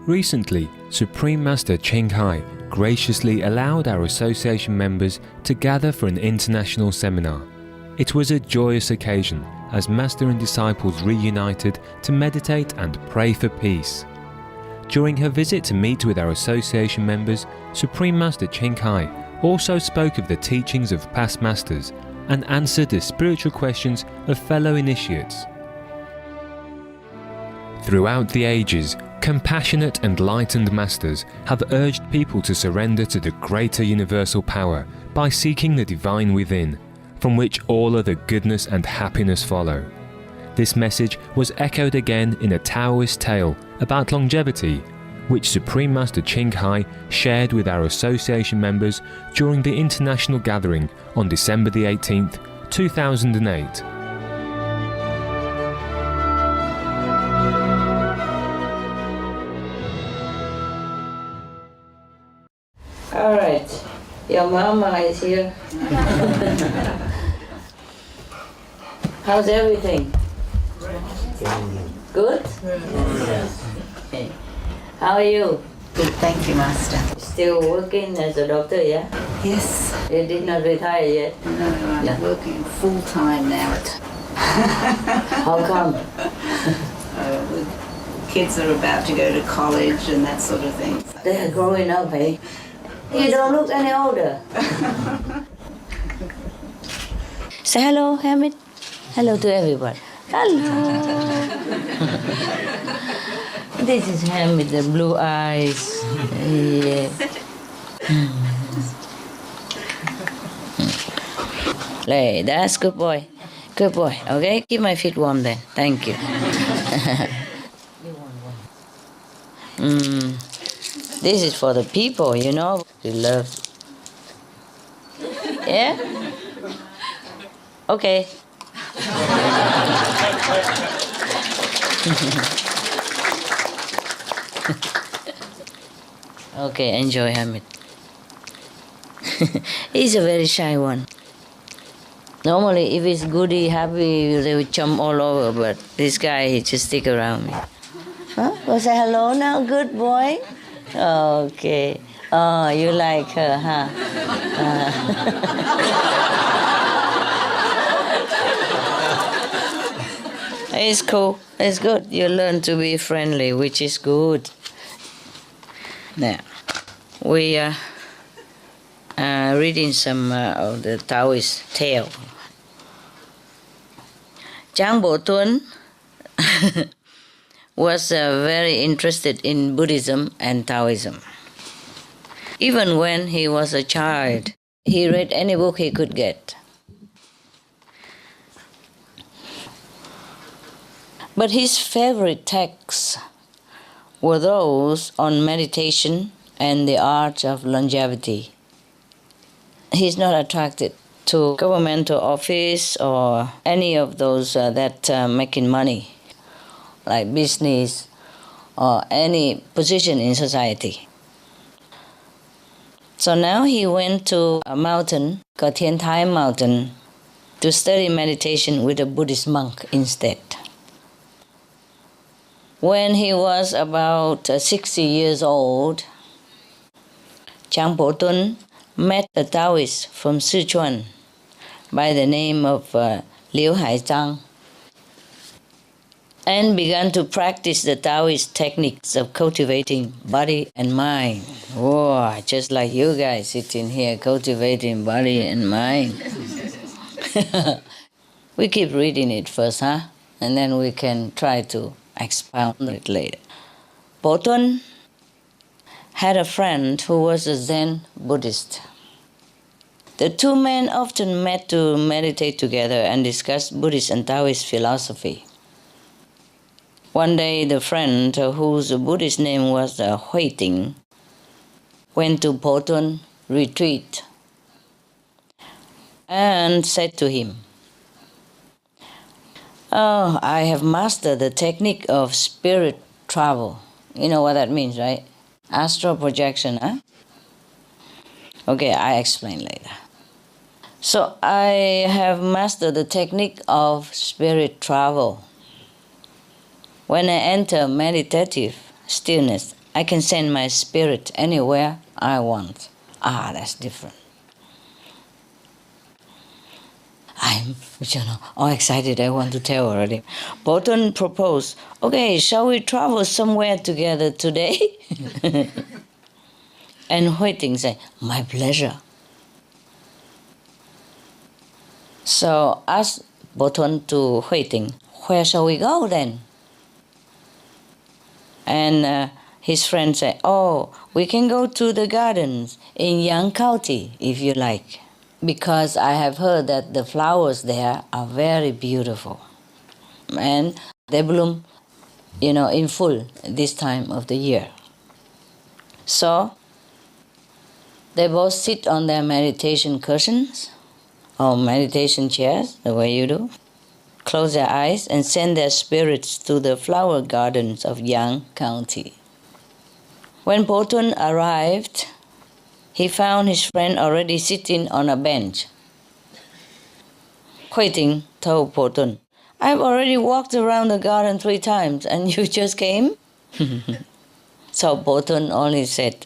Recently, Supreme Master Ching Hai graciously allowed our association members to gather for an international seminar. It was a joyous occasion as Master and disciples reunited to meditate and pray for peace. During her visit to meet with our association members, Supreme Master Ching Hai also spoke of the teachings of past masters and answered the spiritual questions of fellow initiates. Throughout the ages, compassionate, enlightened masters have urged people to surrender to the greater universal power by seeking the divine within, from which all other goodness and happiness follow. This message was echoed again in a Taoist tale about longevity, which Supreme Master Ching Hai shared with our association members during the international gathering on December the 18th, 2008. All right, your mama is here. How's everything? Good? Yes. Okay. How are you? Good, thank you, Master. Still working as a doctor, yeah? Yes. You did not retire yet? No, I'm working full time now. How come? Kids are about to go to college and that sort of thing. They're growing up, eh? You don't look any older. Say hello, Hamid. Hello to everybody. Hello. This is Hamid, the blue eyes. Yeah. Hey, that's good boy. Good boy. Okay, keep my feet warm then. Thank you. This is for the people, you know. We love. Yeah? Okay. Okay, enjoy Hamid. He's a very shy one. Normally, if he's goody, happy, they would jump all over, but this guy, he just stick around me. Huh? Go say hello now, good boy. Okay. Oh, you like her, huh? It's cool. It's good. You learn to be friendly, which is good. Now, we are reading some of the Taoist tale. Chang Bo Tun was very interested in Buddhism and Taoism. Even when he was a child, he read any book he could get. But his favorite texts were those on meditation and the art of longevity. He's not attracted to governmental office or any of those that making money, like business or any position in society. So now he went to a mountain, called Tian Tai Mountain, to study meditation with a Buddhist monk instead. When he was about 60 years old, Chang Po Tun met a Taoist from Sichuan by the name of Liu Haizhang and began to practice the Taoist techniques of cultivating body and mind. Whoa, just like you guys sitting here cultivating body and mind. We keep reading it first, huh? And then we can try to expound it later. Po Tun had a friend who was a Zen Buddhist. The two men often met to meditate together and discuss Buddhist and Taoist philosophy. One day, the friend, whose Buddhist name was Hui Ting, went to Po Tun retreat and said to him, "Oh, I have mastered the technique of spirit travel." You know what that means, right? Astral projection, huh? Okay, I explain later. So I have mastered the technique of spirit travel. When I enter meditative stillness, I can send my spirit anywhere I want. That's different. I'm, all excited. I want to tell already. Bolton proposed, okay, shall we travel somewhere together today? And Hui Ting said, my pleasure. So asked Bolton to Hui Ting, where shall we go then? And his friend said, we can go to the gardens in Yang County if you like, because I have heard that the flowers there are very beautiful. And they bloom, in full this time of the year. So they both sit on their meditation cushions or meditation chairs, the way you do, close their eyes and send their spirits to the flower gardens of Yang County. When Bolton arrived, he found his friend already sitting on a bench. Hui Ting told Bolton, I've already walked around the garden 3 times and you just came? So Bolton only said,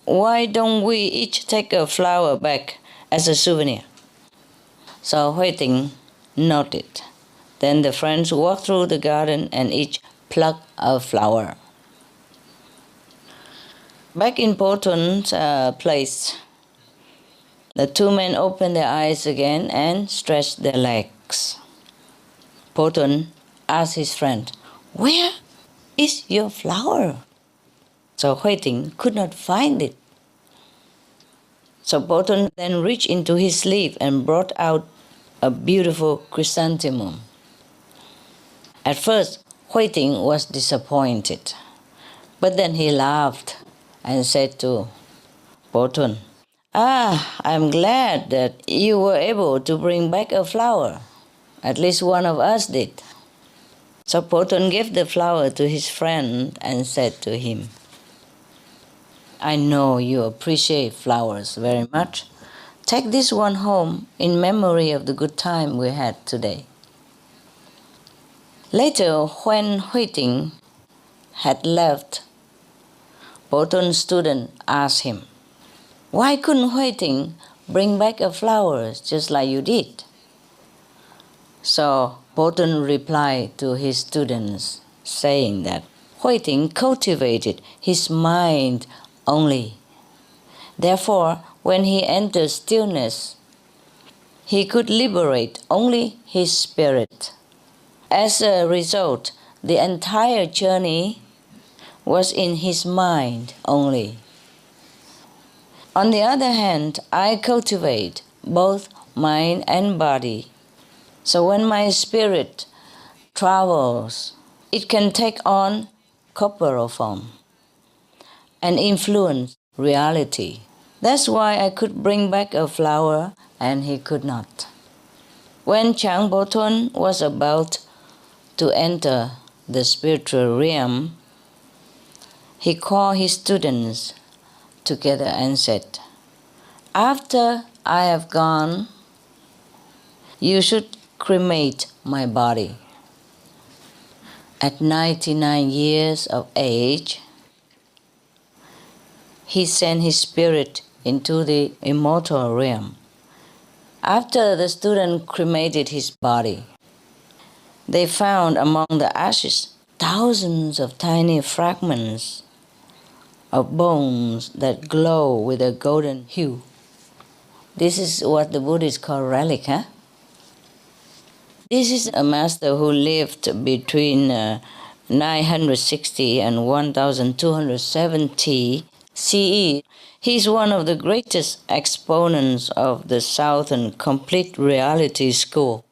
why don't we each take a flower back as a souvenir? So Hui Ting nodded. Then the friends walked through the garden and each plucked a flower. Back in Bolton's place, the 2 men opened their eyes again and stretched their legs. Bolton asked his friend, where is your flower? So Hui Ting could not find it. So Bolton then reached into his sleeve and brought out a beautiful chrysanthemum. At first, Hui Ting was disappointed, but then he laughed and said to Bolton, I'm glad that you were able to bring back a flower. At least one of us did. So Bolton gave the flower to his friend and said to him, I know you appreciate flowers very much. Take this one home in memory of the good time we had today. Later, when Hui Ting had left, Bolton's student asked him, why couldn't Hui Ting bring back a flower just like you did? So Bolton replied to his students, saying that Hui Ting cultivated his mind only. Therefore, when he entered stillness, he could liberate only his spirit. As a result, the entire journey was in his mind only. On the other hand, I cultivate both mind and body. So when my spirit travels, it can take on corporal form and influence reality. That's why I could bring back a flower and he could not. When Chang Bolton was about to enter the spiritual realm, he called his students together and said, after I have gone, you should cremate my body. At 99 years of age, he sent his spirit into the immortal realm. After the student cremated his body, they found among the ashes thousands of tiny fragments of bones that glow with a golden hue. This is what the Buddhists call relic, This is a master who lived between 960 and 1270 CE. He's one of the greatest exponents of the Southern Complete Reality School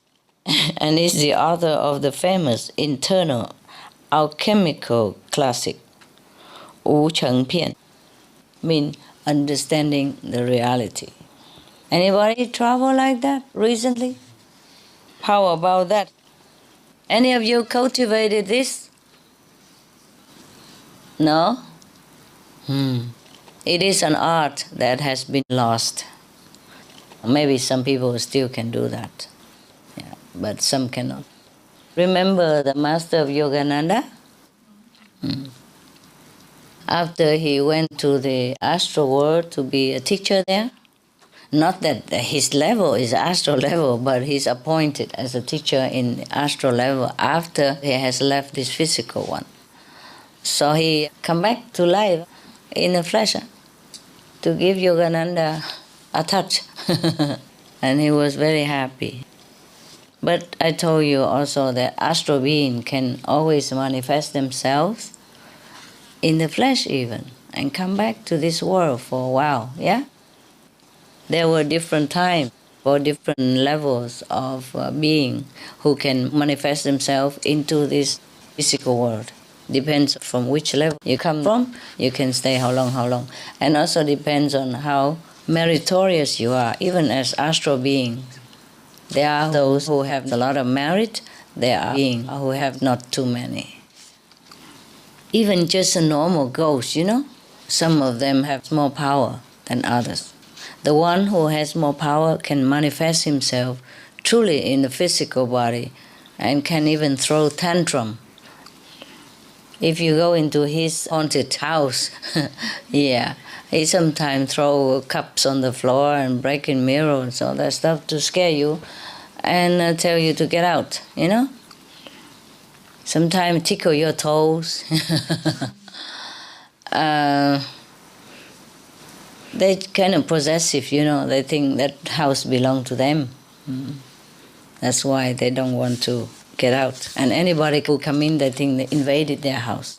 and is the author of the famous internal alchemical classic, Wu Cheng Pian, mean understanding the reality. Anybody travel like that recently? How about that? Any of you cultivated this? No? It is an art that has been lost. Maybe some people still can do that, but some cannot. Remember the master of Yogananda? after he went to the astral world to be a teacher there. Not that his level is astral level, but he's appointed as a teacher in the astral level after he has left this physical one. So he come back to life in the flesh to give Yogananda a touch. And he was very happy. But I told you also that astral beings can always manifest themselves in the flesh even and come back to this world for a while, yeah? There were different times for different levels of being who can manifest themselves into this physical world. Depends from which level you come from, you can stay how long. And also depends on how meritorious you are, even as astral beings. There are those who have a lot of merit, there are beings who have not too many. Even just a normal ghost, some of them have more power than others. The one who has more power can manifest himself truly in the physical body and can even throw tantrum. If you go into his haunted house, yeah, he sometimes throw cups on the floor and breaking mirrors, all that stuff to scare you and tell you to get out, Sometimes tickle your toes. They're kind of possessive, They think that house belongs to them. That's why they don't want to get out. And anybody who come in, they think they invaded their house.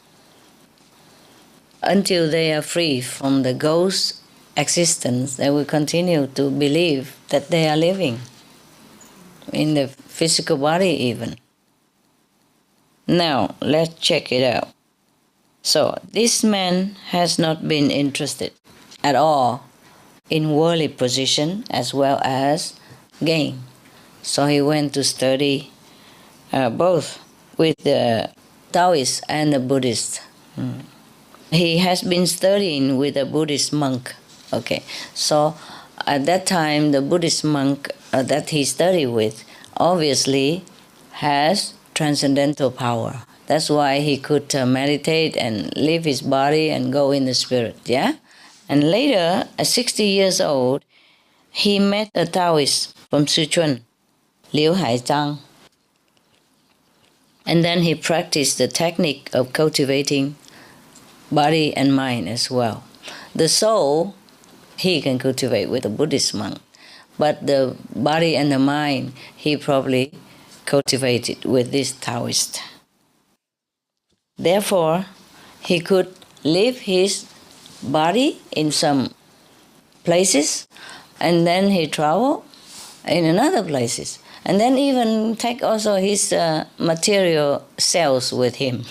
Until they are free from the ghost existence, they will continue to believe that they are living in the physical body even. Now, let's check it out. So, this man has not been interested at all in worldly position as well as gain. So he went to study both with the Taoist and the Buddhist. He has been studying with a Buddhist monk. Okay, so at that time the Buddhist monk that he studied with obviously has transcendental power. That's why he could meditate and leave his body and go in the spirit, yeah? And later, at 60 years old, he met a Taoist from Sichuan, Liu Haizhang. And then he practiced the technique of cultivating body and mind as well. The soul, he can cultivate with a Buddhist monk, but the body and the mind, he probably cultivated with this Taoist. Therefore, he could leave his body in some places, and then he travel in another places, and then even take also his material cells with him.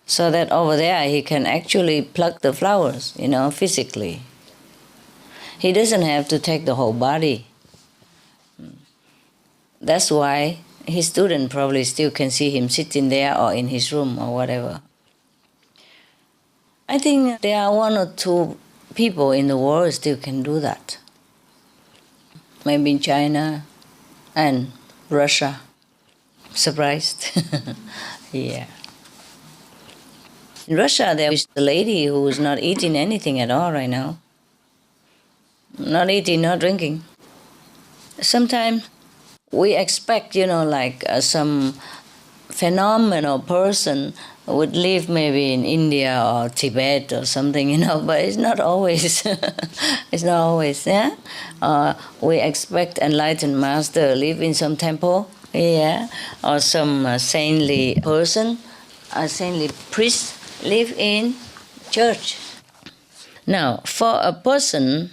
So that over there he can actually pluck the flowers, physically. He doesn't have to take the whole body. That's why his student probably still can see him sitting there or in his room or whatever. I think there are one or two people in the world still can do that. Maybe in China and Russia. Surprised? Yeah. In Russia, there is a lady who is not eating anything at all right now. Not eating, not drinking. Sometimes we expect, some phenomenal person would live maybe in India or Tibet or something, but it's not always. It's not always, yeah? We expect enlightened master live in some temple, yeah? Or some saintly person, a saintly priest live in church. Now, for a person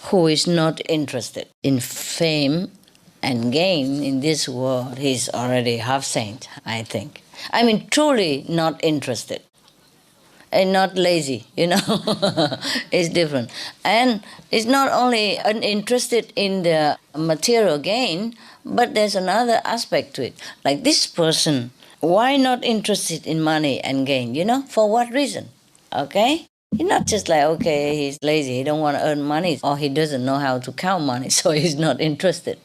who is not interested in fame and gain in this world, he's already half saint, I think. I mean, truly not interested and not lazy, It's different. And it's not only uninterested in the material gain, but there's another aspect to it. Like this person, why not interested in money and gain, For what reason? Okay? He's not just like, okay, he's lazy, he don't want to earn money, or he doesn't know how to count money, so he's not interested.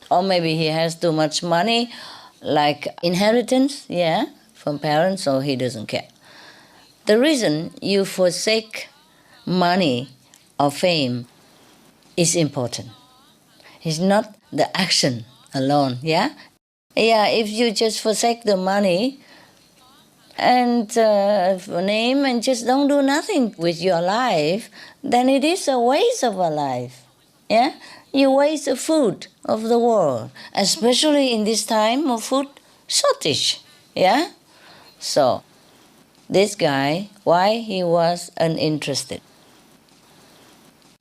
Or maybe he has too much money, like inheritance, yeah, from parents, so he doesn't care. The reason you forsake money or fame is important. It's not the action alone, yeah? Yeah, if you just forsake the money and name and just don't do nothing with your life, then it is a waste of a life, yeah? You waste the food of the world, especially in this time of food shortage, yeah? So, this guy, why he was uninterested?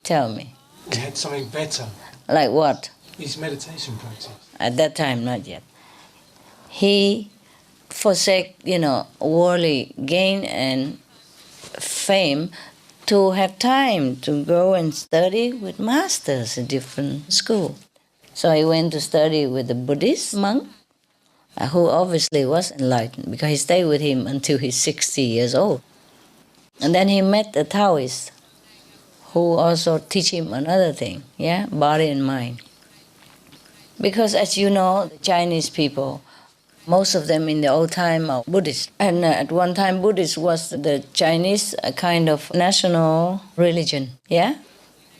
Tell me. He had something better. Like what? His meditation practice. At that time, not yet. He forsake, worldly gain and fame to have time to go and study with masters in different school. So he went to study with a Buddhist monk who obviously was enlightened because he stayed with him until he's 60 years old. And then he met a Taoist who also teach him another thing, yeah, body and mind. Because as you know, the Chinese people, most of them in the old time are Buddhist. And at one time, Buddhist was the Chinese kind of national religion, yeah?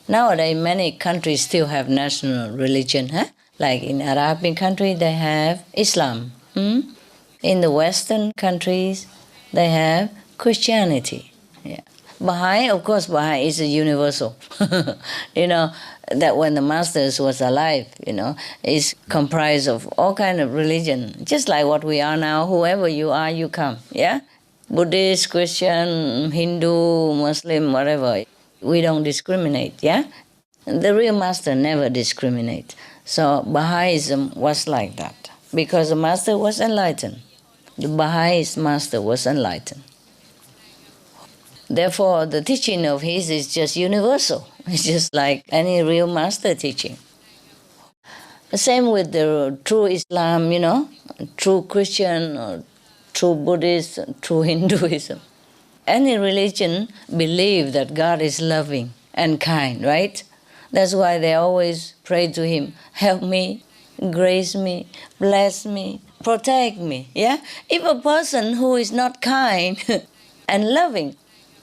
Nowadays, many countries still have national religion, huh? Like in Arabian country, they have Islam. In the Western countries, they have Christianity, yeah. Baha'i, of course, Baha'i is a universal. That when the masters was alive, is comprised of all kind of religion. Just like what we are now, whoever you are, you come, yeah? Buddhist, Christian, Hindu, Muslim, whatever. We don't discriminate, yeah? The real master never discriminates. So Baha'ism was like that because the master was enlightened. The Baha'ist master was enlightened. Therefore, the teaching of his is just universal. It's just like any real master teaching. The same with the true Islam, true Christian, or true Buddhist, true Hinduism. Any religion believe that God is loving and kind, right? That's why they always pray to Him, help me, grace me, bless me, protect me, yeah? If a person who is not kind and loving,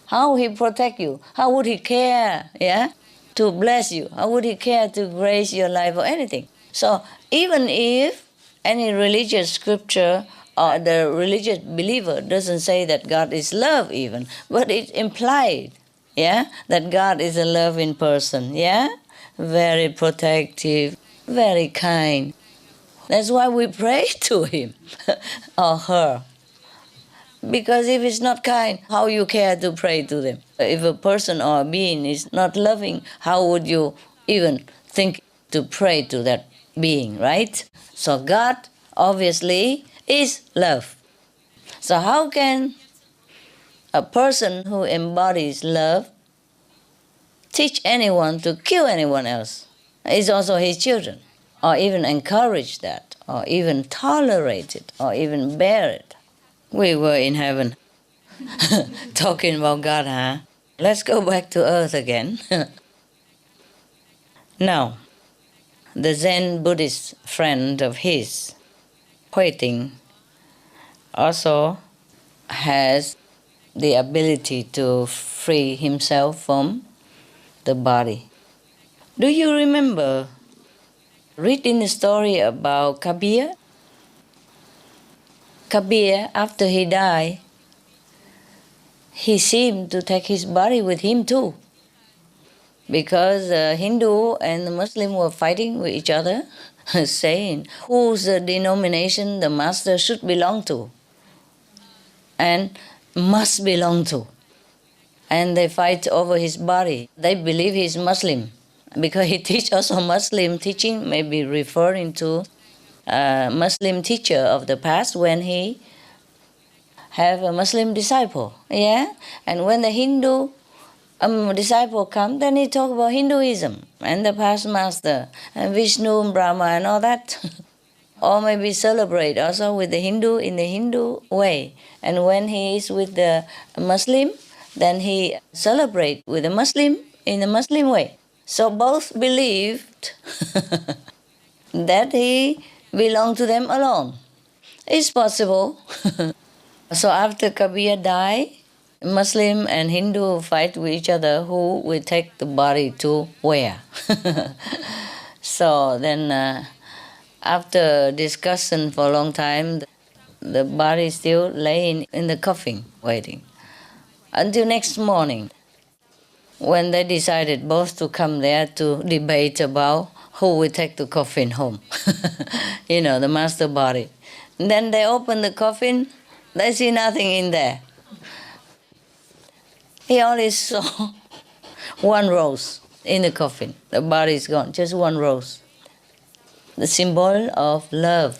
how he protect you? How would he care, yeah, to bless you? How would he care to grace your life or anything? So even if any religious scripture or the religious believer doesn't say that God is love even, but it's implied, yeah, that God is a loving person, yeah, very protective, very kind. That's why we pray to him or her. Because if it's not kind, how you care to pray to them? If a person or a being is not loving, how would you even think to pray to that being, right? So God obviously is love. So how can a person who embodies love teach anyone to kill anyone else? It's also his children, or even encourage that, or even tolerate it, or even bear it. We were in heaven talking about God, huh? Let's go back to earth again. Now, the Zen Buddhist friend of his, Huiting, also has the ability to free himself from the body. Do you remember reading the story about Kabir? Kabir, after he died, he seemed to take his body with him too. Because the Hindu and the Muslim were fighting with each other, saying whose denomination the master should belong to and must belong to. And they fight over his body. They believe he's Muslim because he teach also Muslim teaching, maybe referring to Muslim teacher of the past when he have a Muslim disciple, yeah? And when the Hindu disciple come, then he talk about Hinduism and the past master and Vishnu and Brahma and all that. Or maybe celebrate also with the Hindu in the Hindu way. And when he is with the Muslim, then he celebrate with the Muslim in the Muslim way. So both believed that he belong to them alone. It's possible. So after Kabir died, Muslim and Hindu fight with each other who will take the body to where. So then after discussion for a long time, the body still laying in the coffin waiting. Until next morning, when they decided both to come there to debate about who will take the coffin home. The master body. And then they open the coffin, they see nothing in there. He only saw one rose in the coffin. The body is gone, just one rose. The symbol of love,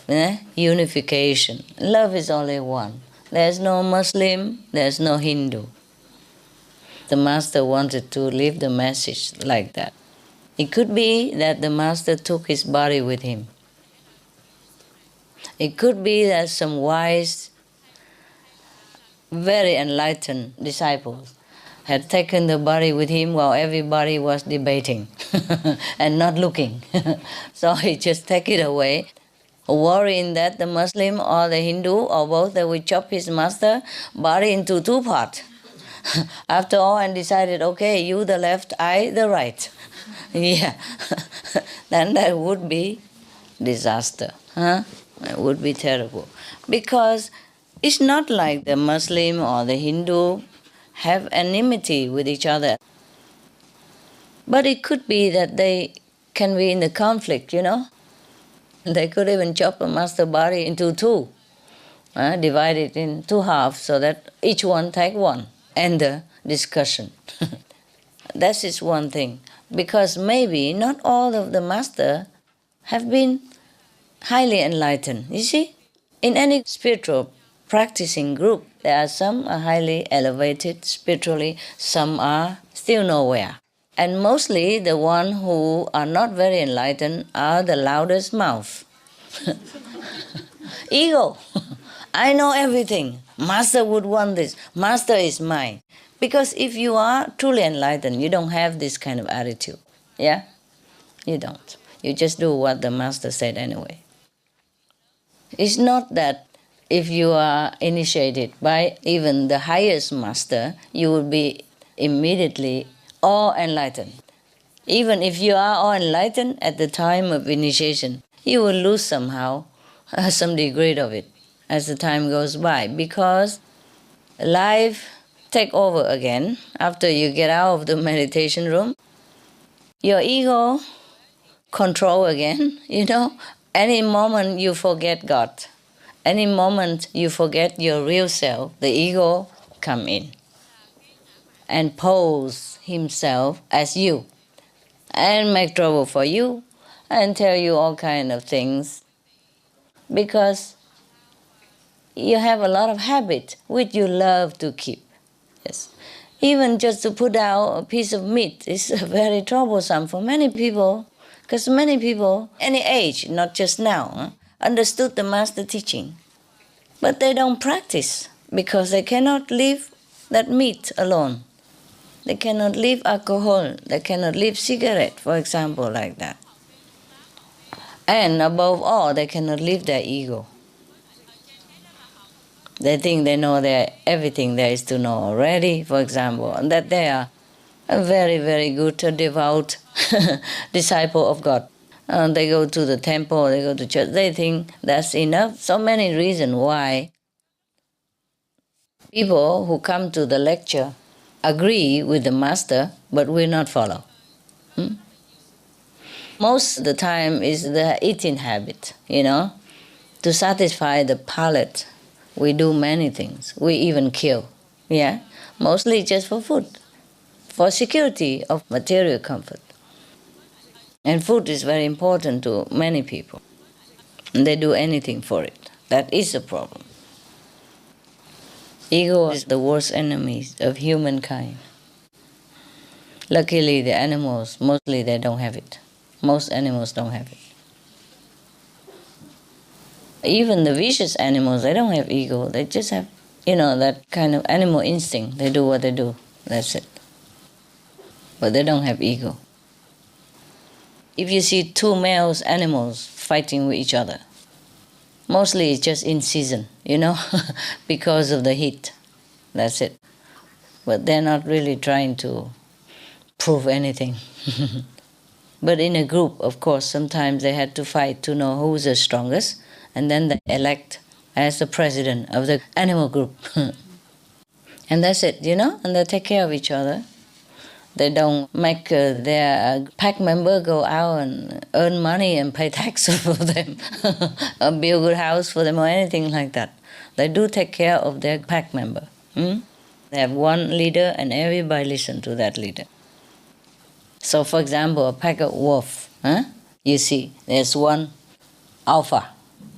unification. Love is only one. There's no Muslim, there's no Hindu. The master wanted to leave the message like that. It could be that the master took his body with him. It could be that some wise, very enlightened disciples had taken the body with him while everybody was debating and not looking. So he just take it away, worrying that the Muslim or the Hindu or both, they would chop his master body into two parts. After all, and decided, okay, you the left, I the right. Yeah. Then that would be disaster. It would be terrible. Because it's not like the Muslim or the Hindu have enmity with each other. But it could be that they can be in the conflict, They could even chop a master body into two, divide it in two halves so that each one take one, end the discussion. That is one thing. Because maybe not all of the master have been highly enlightened. You see, in any spiritual practicing group, there are some are highly elevated spiritually, some are still nowhere. And mostly the ones who are not very enlightened are the loudest mouth. Ego. I know everything. Master would want this. Master is mine. Because if you are truly enlightened, you don't have this kind of attitude. Yeah? You don't. You just do what the master said anyway. It's not that if you are initiated by even the highest master, you will be immediately all enlightened. Even if you are all enlightened at the time of initiation, you will lose somehow some degree of it as the time goes by, because life take over again after you get out of the meditation room. Your ego control again, Any moment you forget God, any moment you forget your real self, the ego come in and pose himself as you and make trouble for you and tell you all kind of things, because you have a lot of habit which you love to keep. Yes. Even just to put out a piece of meat is very troublesome for many people, because many people, any age, not just now, understood the master teaching. But they don't practice because they cannot leave that meat alone. They cannot leave alcohol, they cannot leave cigarette, for example, like that. And above all, they cannot leave their ego. They think they know everything there is to know already, for example, and that they are a very, very good, devout disciple of God. They go to the temple, they go to church, they think that's enough. So many reasons why people who come to the lecture agree with the master, but will not follow. Most of the time is the eating habit, To satisfy the palate, we do many things. We even kill, Mostly just for food, for security of material comfort. And food is very important to many people. And they do anything for it. That is a problem. Ego is the worst enemy of humankind. Luckily, the animals, mostly they don't have it. Most animals don't have it. Even the vicious animals, they don't have ego. They just have, that kind of animal instinct. They do what they do. That's it. But they don't have ego. If you see two male animals fighting with each other, mostly it's just in season, because of the heat. That's it. but they're not really trying to prove anything. But in a group, of course, sometimes they had to fight to know who's the strongest, and then they elect as the president of the animal group. And that's it, and they take care of each other. They don't make their pack member go out and earn money and pay taxes for them, or build a good house for them or anything like that. They do take care of their pack member. They have one leader and everybody listen to that leader. So for example, a pack of wolf, you see, there's one alpha.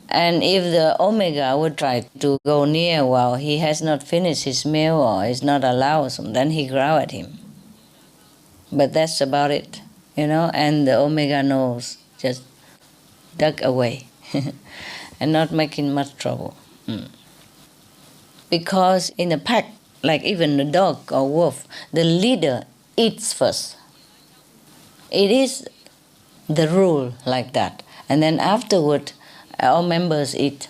And if the omega would try to go near while he has not finished his meal or is not allowed, then he growl at him. But that's about it, and the omega knows, just duck away and not making much trouble. Because in a pack, like even the dog or wolf, the leader eats first. It is the rule like that. And then afterward, all members eat,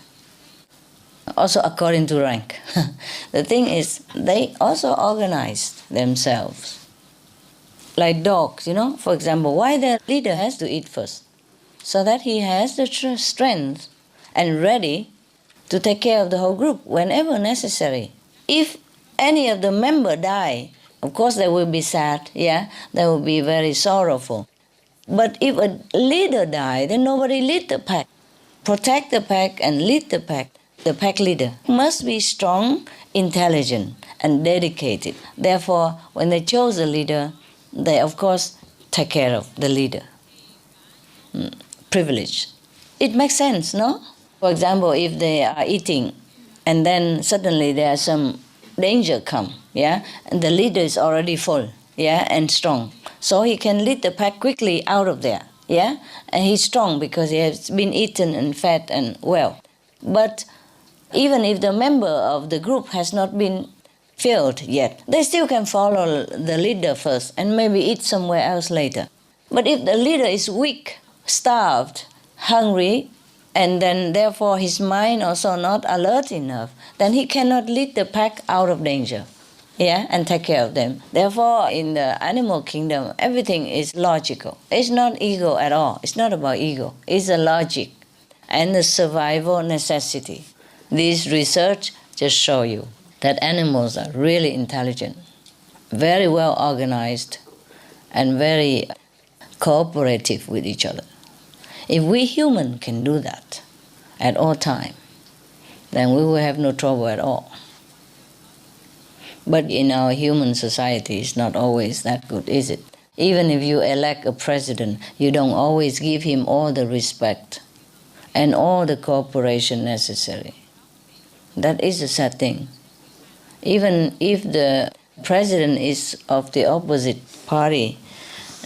also according to rank. The thing is, they also organize themselves. Like dogs, for example, why the leader has to eat first? So that he has the strength and ready to take care of the whole group whenever necessary. If any of the member die, of course they will be sad, they will be very sorrowful. But if a leader die, then nobody lead the pack. Protect the pack and lead the pack. The pack leader must be strong, intelligent, and dedicated. Therefore, when they chose a leader, they of course take care of the leader. Privilege. It makes sense, no? For example, if they are eating and then suddenly there's some danger come, and the leader is already full, and strong. So he can lead the pack quickly out of there, and he's strong because he has been eaten and fed and well. But even if the member of the group has not been filled yet, they still can follow the leader first and maybe eat somewhere else later. But if the leader is weak, starved, hungry, and then therefore his mind also not alert enough, then he cannot lead the pack out of danger, and take care of them. Therefore, in the animal kingdom, everything is logical. It's not ego at all. It's not about ego. It's a logic and a survival necessity. This research just show you that animals are really intelligent, very well organized, and very cooperative with each other. If we humans can do that at all time, then we will have no trouble at all. But in our human society, it's not always that good, is it? Even if you elect a president, you don't always give him all the respect and all the cooperation necessary. That is a sad thing. Even if the president is of the opposite party,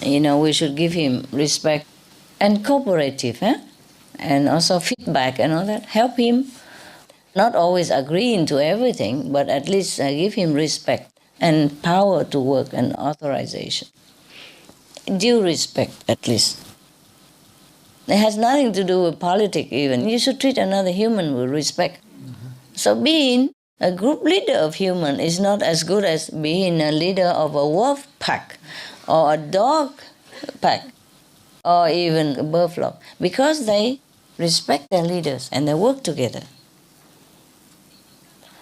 we should give him respect and cooperative, and also feedback and all that. Help him, not always agreeing to everything, but at least give him respect and power to work and authorization. Due respect, at least. It has nothing to do with politics even. You should treat another human with respect. So being a group leader of human is not as good as being a leader of a wolf pack or a dog pack or even a bird flock, because they respect their leaders and they work together.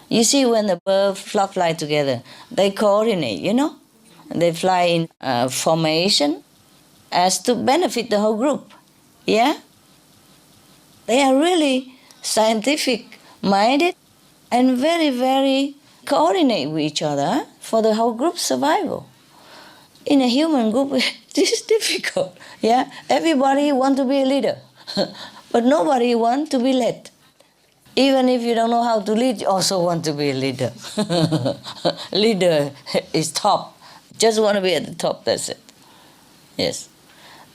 You see, when the bird flock fly together, they coordinate, They fly in formation as to benefit the whole group, They are really scientific-minded and very, very coordinate with each other for the whole group's survival. In a human group, this is difficult, Everybody wants to be a leader, but nobody wants to be led. Even if you don't know how to lead, you also want to be a leader. Leader is top. Just want to be at the top, that's it. Yes.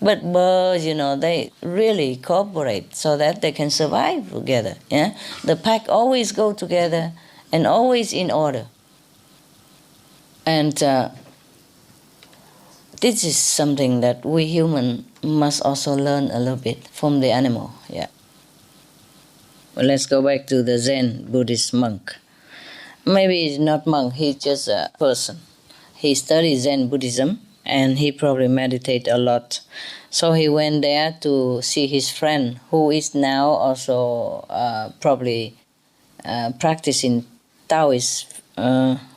But birds, they really cooperate so that they can survive together. The pack always go together and always in order. And this is something that we humans must also learn a little bit from the animal. Well, let's go back to the Zen Buddhist monk. maybe he's not monk, he's just a person. He studies Zen Buddhism and he probably meditates a lot. So he went there to see his friend who is now also probably practicing Taoist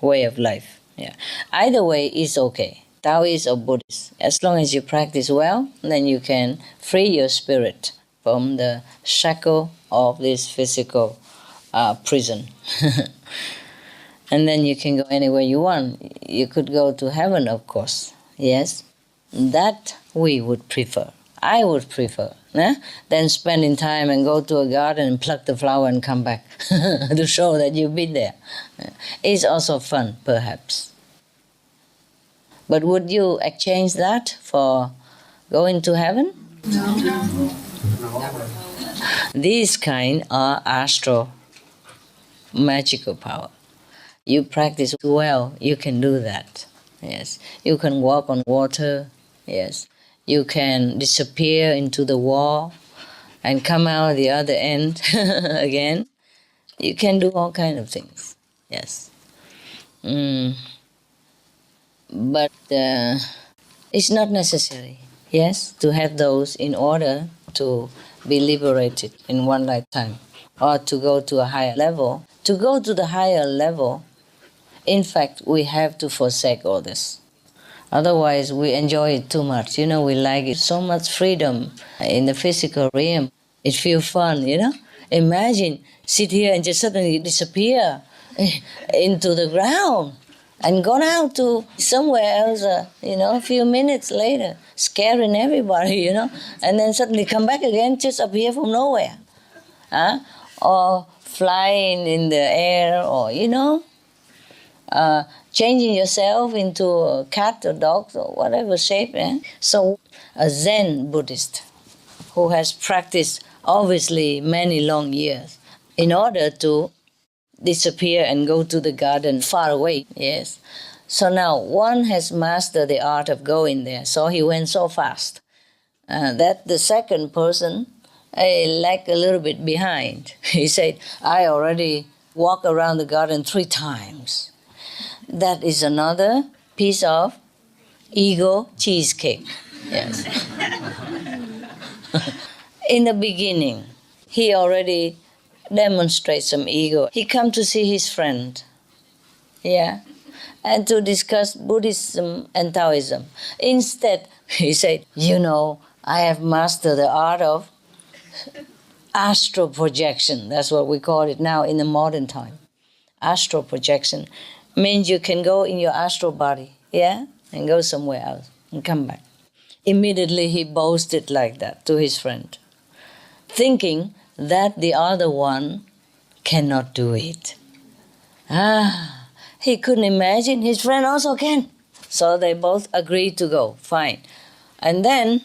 way of life. Yeah. Either way is okay, Taoist or Buddhist. As long as you practice well, then you can free your spirit from the shackle of this physical prison. And then you can go anywhere you want. You could go to heaven, of course. Yes, that we would prefer. I would prefer. Than spending time and go to a garden and pluck the flower and come back to show that you've been there. It's also fun, perhaps. But would you exchange that for going to heaven? No. These kind are astral magical power. You practice well, you can do that. Yes. You can walk on water. Yes. You can disappear into the wall and come out the other end again. You can do all kinds of things. Yes. But it's not necessary, yes, to have those in order to be liberated in one lifetime or to go to a higher level. To go to the higher level, in fact, we have to forsake all this. Otherwise, we enjoy it too much. We like it. So much freedom in the physical realm. It feels fun, Imagine, sit here and just suddenly disappear into the ground and gone out to somewhere else, a few minutes later, scaring everybody, and then suddenly come back again, just appear from nowhere. Or flying in the air, or, changing yourself into a cat or dog or whatever shape. So a Zen Buddhist who has practiced obviously many long years in order to disappear and go to the garden far away. Yes. So now one has mastered the art of going there. So he went so fast that the second person lagged a little bit behind. He said, I already walked around the garden 3 times. That is another piece of ego cheesecake. Yes. In the beginning, he already demonstrates some ego. He come to see his friend, and to discuss Buddhism and Taoism. Instead, he said, I have mastered the art of astral projection. That's what we call it now in the modern time. Astral projection means you can go in your astral body, and go somewhere else and come back. Immediately he boasted like that to his friend, thinking that the other one cannot do it. He couldn't imagine his friend also can. So they both agreed to go, fine. And then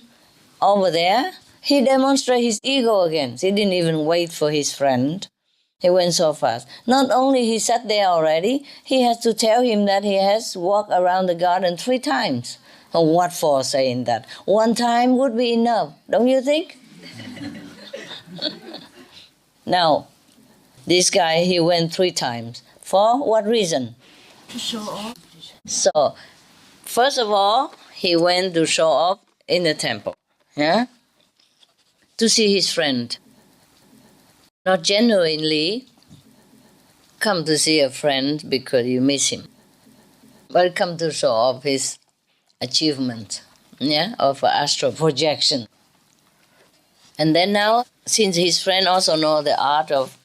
over there, he demonstrated his ego again. He didn't even wait for his friend. He went so fast. Not only he sat there already, he has to tell him that he has walked around the garden 3 times. Oh, what for saying that? 1 time would be enough, don't you think? Now, this guy, he went 3 times. For what reason? To show off. So, first of all, he went to show off in the temple, to see his friend. Not genuinely come to see a friend because you miss him, but come to show off his achievement, of astral projection. And then now, since his friend also knows the art of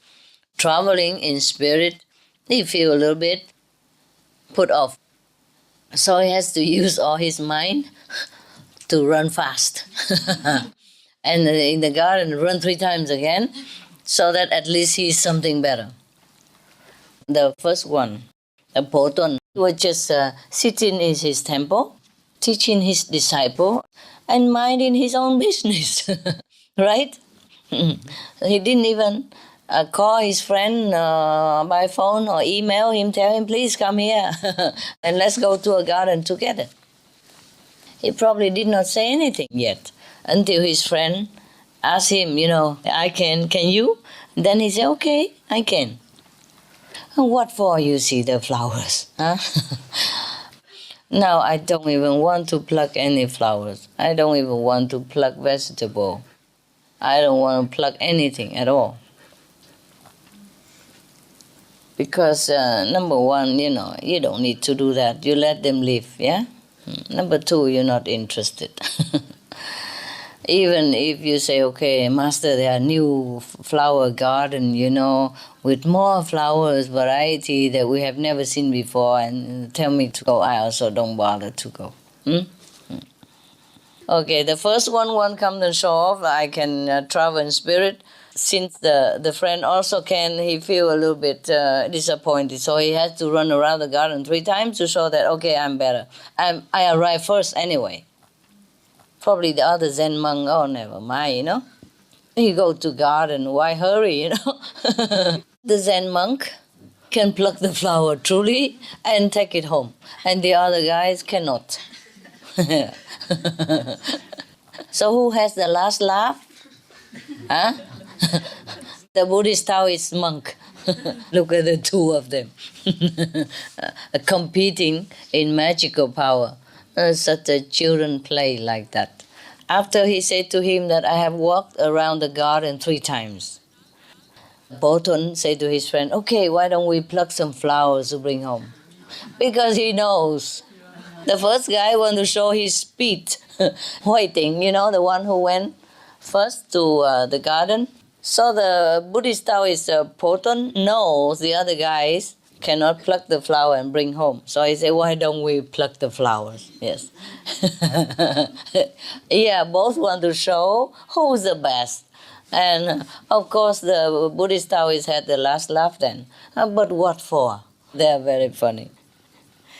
traveling in spirit, he feels a little bit put off. So he has to use all his mind to run fast. And in the garden, run 3 times again, so that at least he is something better. The first one, a Poton, was just sitting in his temple, teaching his disciple, and minding his own business, right? He didn't even call his friend by phone or email him, tell him, please come here and let's go to a garden together. He probably did not say anything yet until his friend asked him, can you? Then he said, okay, I can. What for you see the flowers? Huh? Now I don't even want to pluck any flowers. I don't even want to pluck vegetable. I don't want to pluck anything at all. Because number one, you don't need to do that. You let them live, yeah? Number two, you're not interested. Even if you say, okay, Master, there are new flower garden, with more flowers, variety that we have never seen before, and tell me to go, I also don't bother to go. Okay, the first one won't come and show off. I can travel in spirit. Since the friend also he feel a little bit disappointed, so he has to run around the garden 3 times to show that, okay, I'm better. I arrive first anyway. Probably the other Zen monk, oh, never mind, He go to garden, why hurry, The Zen monk can pluck the flower truly and take it home. And the other guys cannot. So who has the last laugh? Huh? The Buddhist Taoist monk. Look at the two of them. Competing in magical power. Such a children play like that. After he said to him that I have walked around the garden 3 times. Boton said to his friend, okay, why don't we pluck some flowers to bring home? Because he knows. The first guy want to show his speed. Waiting, the one who went first to the garden. So the Buddhist Taoist Boton knows the other guys cannot pluck the flower and bring home. So he said, why don't we pluck the flowers? Yes. Yeah, both want to show who's the best. And of course the Buddhist Taoists had the last laugh then. But what for? They're very funny.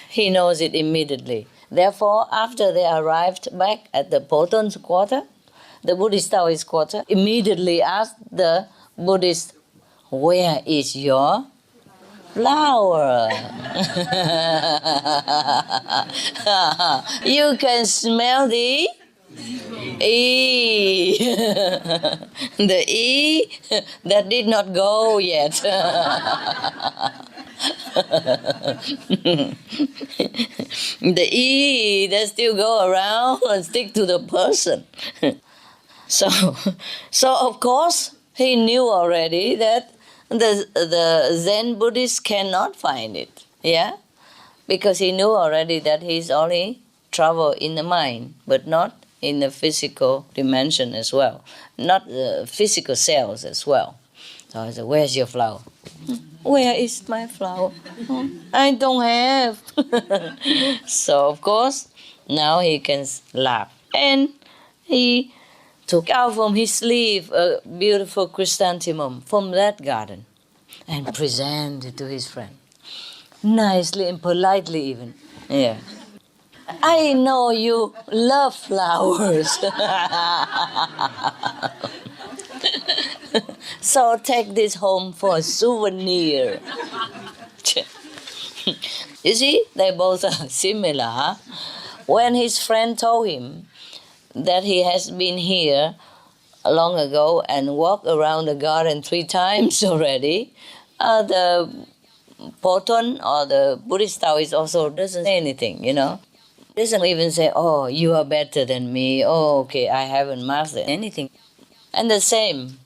He knows it immediately. Therefore, after they arrived back at the Boton's quarter, the Buddhist Taoist quarter, immediately asked the Buddhist, where is your flower? You can smell the E. The E that did not go yet. The E that still go around and stick to the person. So of course he knew already that the Zen Buddhist cannot find it, yeah, because he knew already that he's only travel in the mind, but not in the physical dimension as well, not the physical cells as well. So I said, where's your flower? Where is my flower? I don't have. So of course now he can laugh, and he took out from his sleeve a beautiful chrysanthemum from that garden and presented it to his friend. Nicely and politely even. Yeah. I know you love flowers. So take this home for a souvenir. You see, they both are similar. Huh? When his friend told him that he has been here long ago and walked around the garden 3 times already, the Boton or the Buddhist Taoist also doesn't say anything, Doesn't even say, oh, you are better than me, oh, okay, I haven't mastered anything. And the same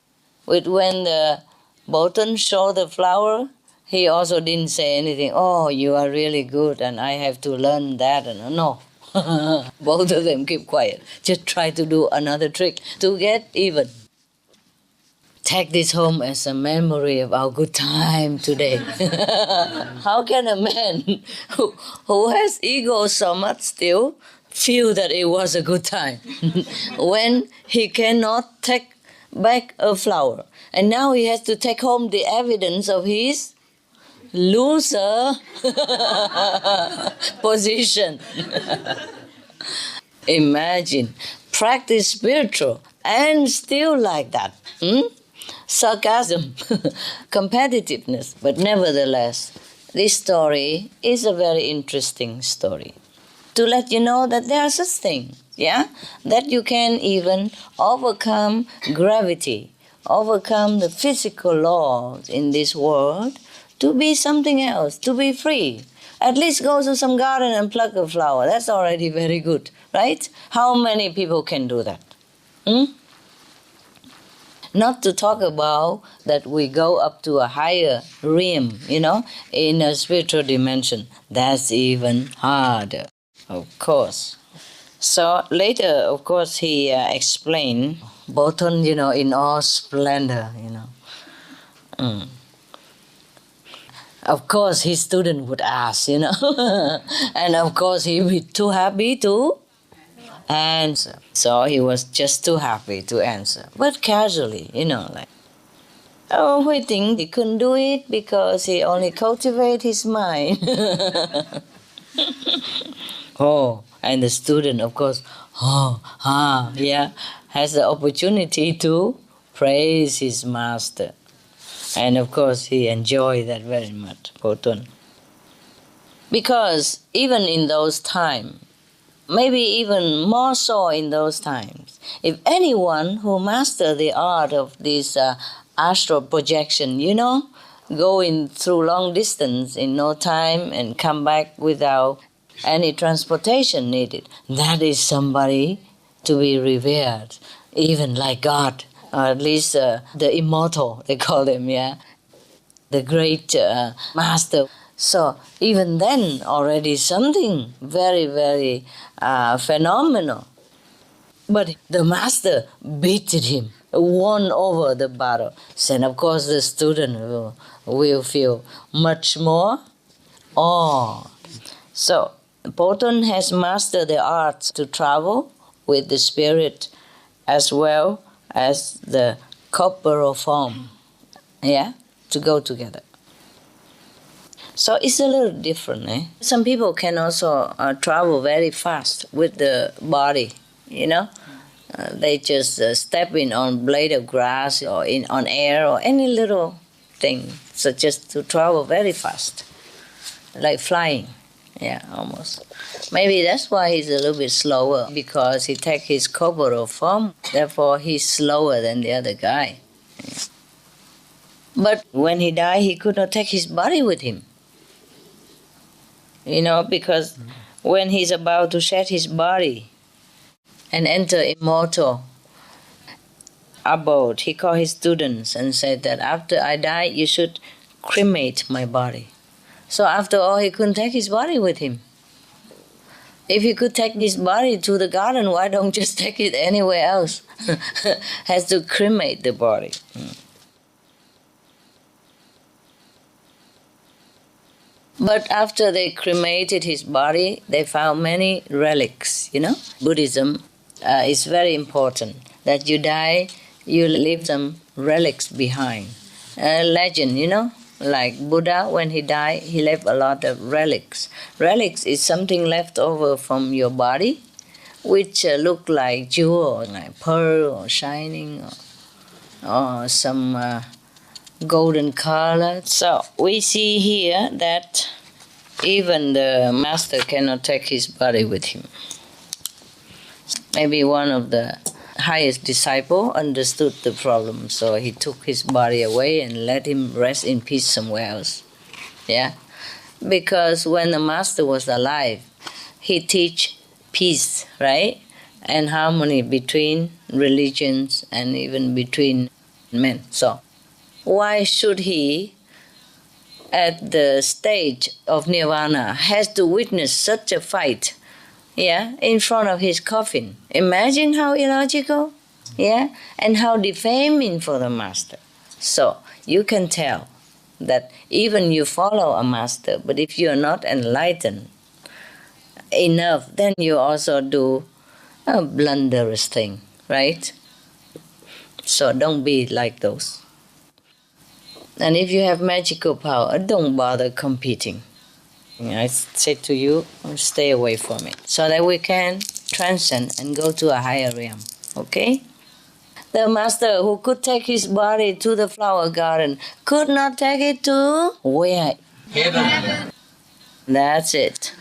with when the Boton showed the flower, he also didn't say anything, oh, you are really good and I have to learn that. And no. Both of them keep quiet. Just try to do another trick to get even. Take this home as a memory of our good time today. How can a man who has ego so much still feel that it was a good time when he cannot take back a flower? And now he has to take home the evidence of his loser position. Imagine, practice spiritual and still like that. Sarcasm, competitiveness. But nevertheless, this story is a very interesting story to let you know that there are such things, yeah, that you can even overcome gravity, overcome the physical laws in this world to be something else, to be free. At least go to some garden and pluck a flower. That's already very good, right? How many people can do that? Hmm? Not to talk about that we go up to a higher realm, in a spiritual dimension. That's even harder, of course. So later, of course, he explained Boton, in all splendor, Mm. Of course, his student would ask, and of course he would be too happy to answer. So he was just too happy to answer, but casually, we think he couldn't do it because he only cultivated his mind. And the student, of course, has the opportunity to praise his master. And of course, he enjoyed that very much, Potun. Because even in those times, maybe even more so in those times, if anyone who mastered the art of this astral projection, going through long distance in no time and come back without any transportation needed, that is somebody to be revered, even like God. Or at least the immortal, they call them, the great master. So even then, already something very, very phenomenal. But the master beated him, won over the battle. And of course, the student will feel much more awe. So Poton has mastered the art to travel with the spirit as well as the corporal form, to go together. So it's a little different. Some people can also travel very fast with the body, they just step in on blade of grass or on air or any little thing, so just to travel very fast, like flying. Almost. Maybe that's why he's a little bit slower, because he takes his corporal form, therefore he's slower than the other guy. But when he died, he could not take his body with him. Because when he's about to shed his body and enter immortal abode, he called his students and said that after I die, you should cremate my body. So after all, he couldn't take his body with him. If he could take his body to the garden, why don't just take it anywhere else? Has to cremate the body. But after they cremated his body, they found many relics, Buddhism is very important. That you die, you leave some relics behind. Legend, like Buddha, when he died, he left a lot of relics. Relics is something left over from your body, which look like jewel, like pearl or shining, or some golden color. So we see here that even the master cannot take his body with him. Maybe one of the highest disciple understood the problem, so he took his body away and let him rest in peace somewhere else. Because when the master was alive, he teach peace, right? And harmony between religions and even between men. So why should he, at the stage of nirvana, has to witness such a fight, in front of his coffin? Imagine how illogical, and how defaming for the master. So you can tell that even you follow a master, but if you are not enlightened enough, then you also do a blunderous thing, right? So don't be like those. And if you have magical power, don't bother competing. I say to you, stay away from it, so that we can transcend and go to a higher realm, okay? The master who could take his body to the flower garden could not take it to where? Heaven. That's it.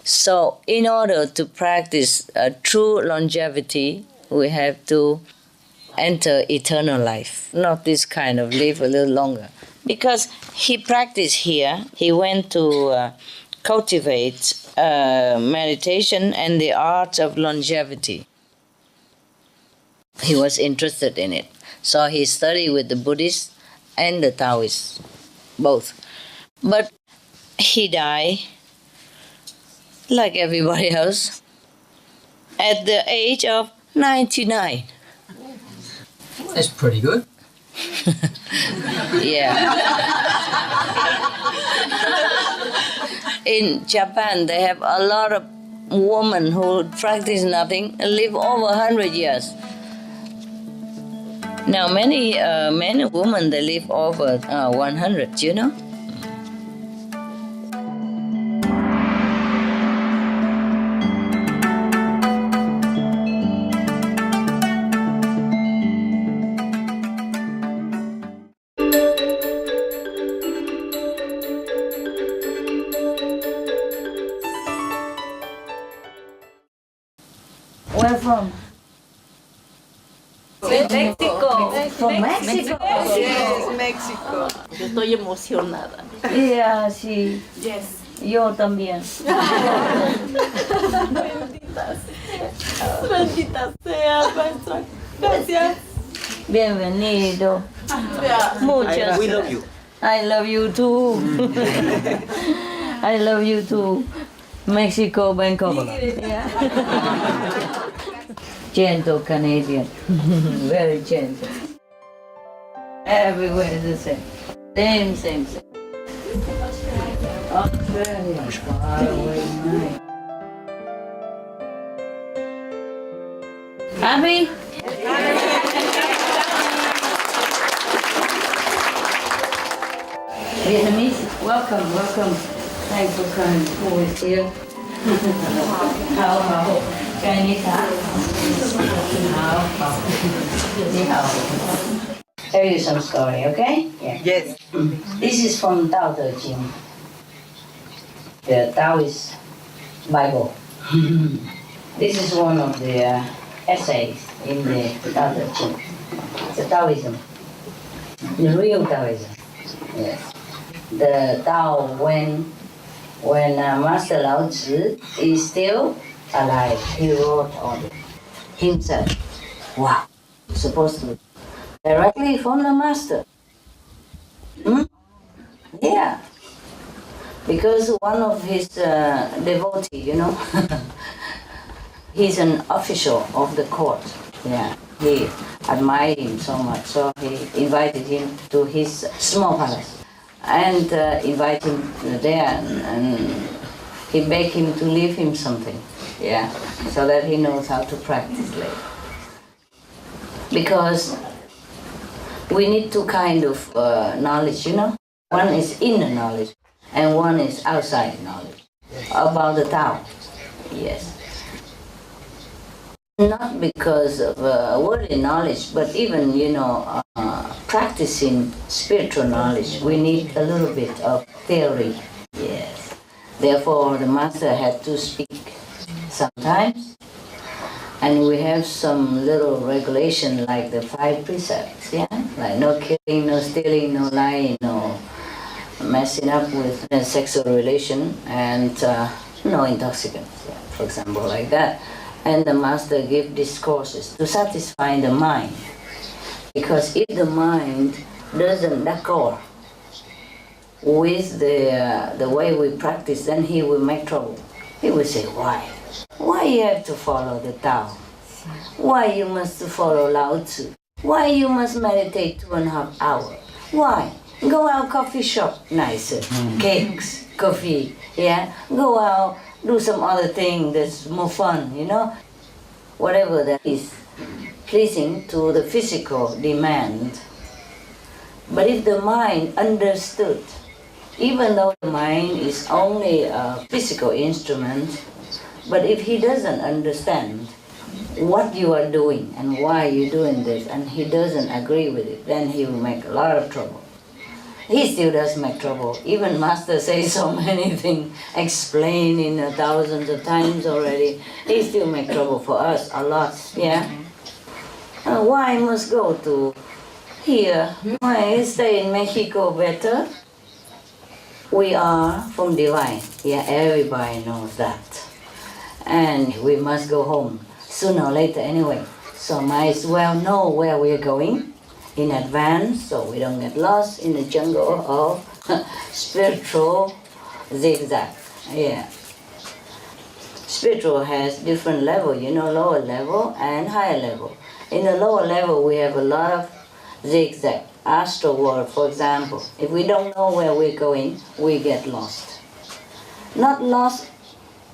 So in order to practice true longevity, we have to enter eternal life. Not this kind of live a little longer. because he practiced here. He went to cultivate meditation and the art of longevity. He was interested in it. So he studied with the Buddhists and the Taoists, both. But he died, like everybody else, at the age of 99. That's pretty good. Yeah. In Japan, they have a lot of women who practice nothing and live over 100 years. Now, many women, they live over 100, you know? Where from? México. From Mexico. Yes, México. Yo estoy emocionada. Yeah, sí. Yes. Yo también. Bendita sea, maestra. Gracias. Bienvenido. Muchas. We love you. I love you too. I love you too. Mexico, Bangkok. Yeah. Gentle Canadian. Very gentle. Everywhere is the same. Same. Australia, far away, nice. Happy? Vietnamese, welcome. Thanks for coming. Who is here? How? Chinese, huh? How? Tell you some story, okay? Yeah. Yes. This is from Tao Te Ching, the Taoist Bible. This is one of the essays in the Tao Te Ching. The Taoism, the real Taoism. Yes. The Tao when Master Lao Tzu is still alive, he wrote on it himself. Wow, supposed to directly from the Master. Yeah, because one of his devotee, you know, he's an official of the court. Yeah, he admired him so much, so he invited him to his small palace and invited him there, and he begged him to leave him something, yeah, so that he knows how to practice later. Because we need two kind of knowledge, you know. One is inner knowledge, and one is outside knowledge about the Tao. Yes. Not because of worldly knowledge, but even, you know, practicing spiritual knowledge, we need a little bit of theory. Yes. Therefore, the Master had to speak sometimes, and we have some little regulation like the 5 precepts, yeah? Like no killing, no stealing, no lying, no messing up with a sexual relation, and no intoxicants, yeah, for example, like that. And the Master gave discourses to satisfy the mind. Because if the mind doesn't accord with the way we practice, then he will make trouble. He will say, why? Why you have to follow the Tao? Why you must follow Lao Tzu? Why you must meditate 2.5 hours? Why? Go out coffee shop, nicer, cakes, coffee, yeah? Go out, do some other thing that's more fun, you know? Whatever that is pleasing to the physical demand. But if the mind understood, even though the mind is only a physical instrument, but if he doesn't understand what you are doing and why you're doing this, and he doesn't agree with it, then he will make a lot of trouble. He still does make trouble. Even Master says so many things, explaining thousands of times already. He still make trouble for us a lot, yeah? Why must go to here, I stay in Mexico better. We are from divine. Yeah, everybody knows that. And we must go home sooner or later anyway. So might as well know where we're going in advance so we don't get lost in the jungle of spiritual zigzag. Yeah. Spiritual has different level, lower level and higher level. In the lower level we have a lot of zigzag. Astral world, for example. If we don't know where we're going, we get lost. Not lost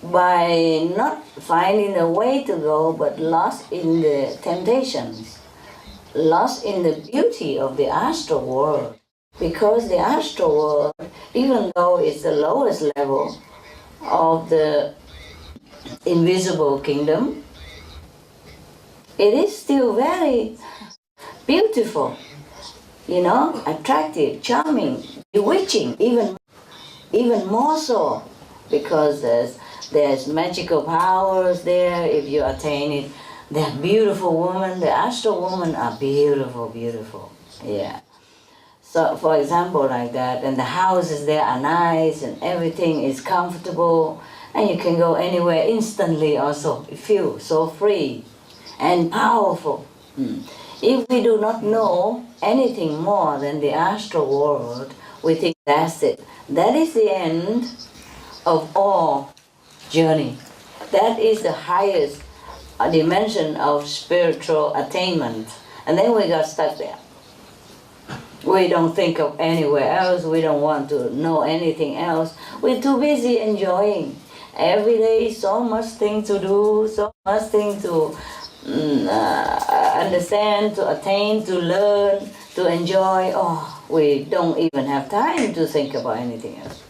by not finding a way to go, but lost in the temptations, lost in the beauty of the astral world. Because the astral world, even though it's the lowest level of the invisible kingdom, it is still very beautiful, attractive, charming, bewitching, even more so, because there's magical powers there if you attain it. They're beautiful women. The astral women are beautiful, beautiful. Yeah. So, for example, like that, and the houses there are nice, and everything is comfortable, and you can go anywhere instantly. Also, you feel so free and powerful. If we do not know anything more than the astral world, we think that's it. That is the end of all journey. That is the highest dimension of spiritual attainment. And then we got stuck there. We don't think of anywhere else. We don't want to know anything else. We're too busy enjoying. Every day, so much thing to do, so much thing to understand, to attain, to learn, to enjoy. Oh, we don't even have time to think about anything else.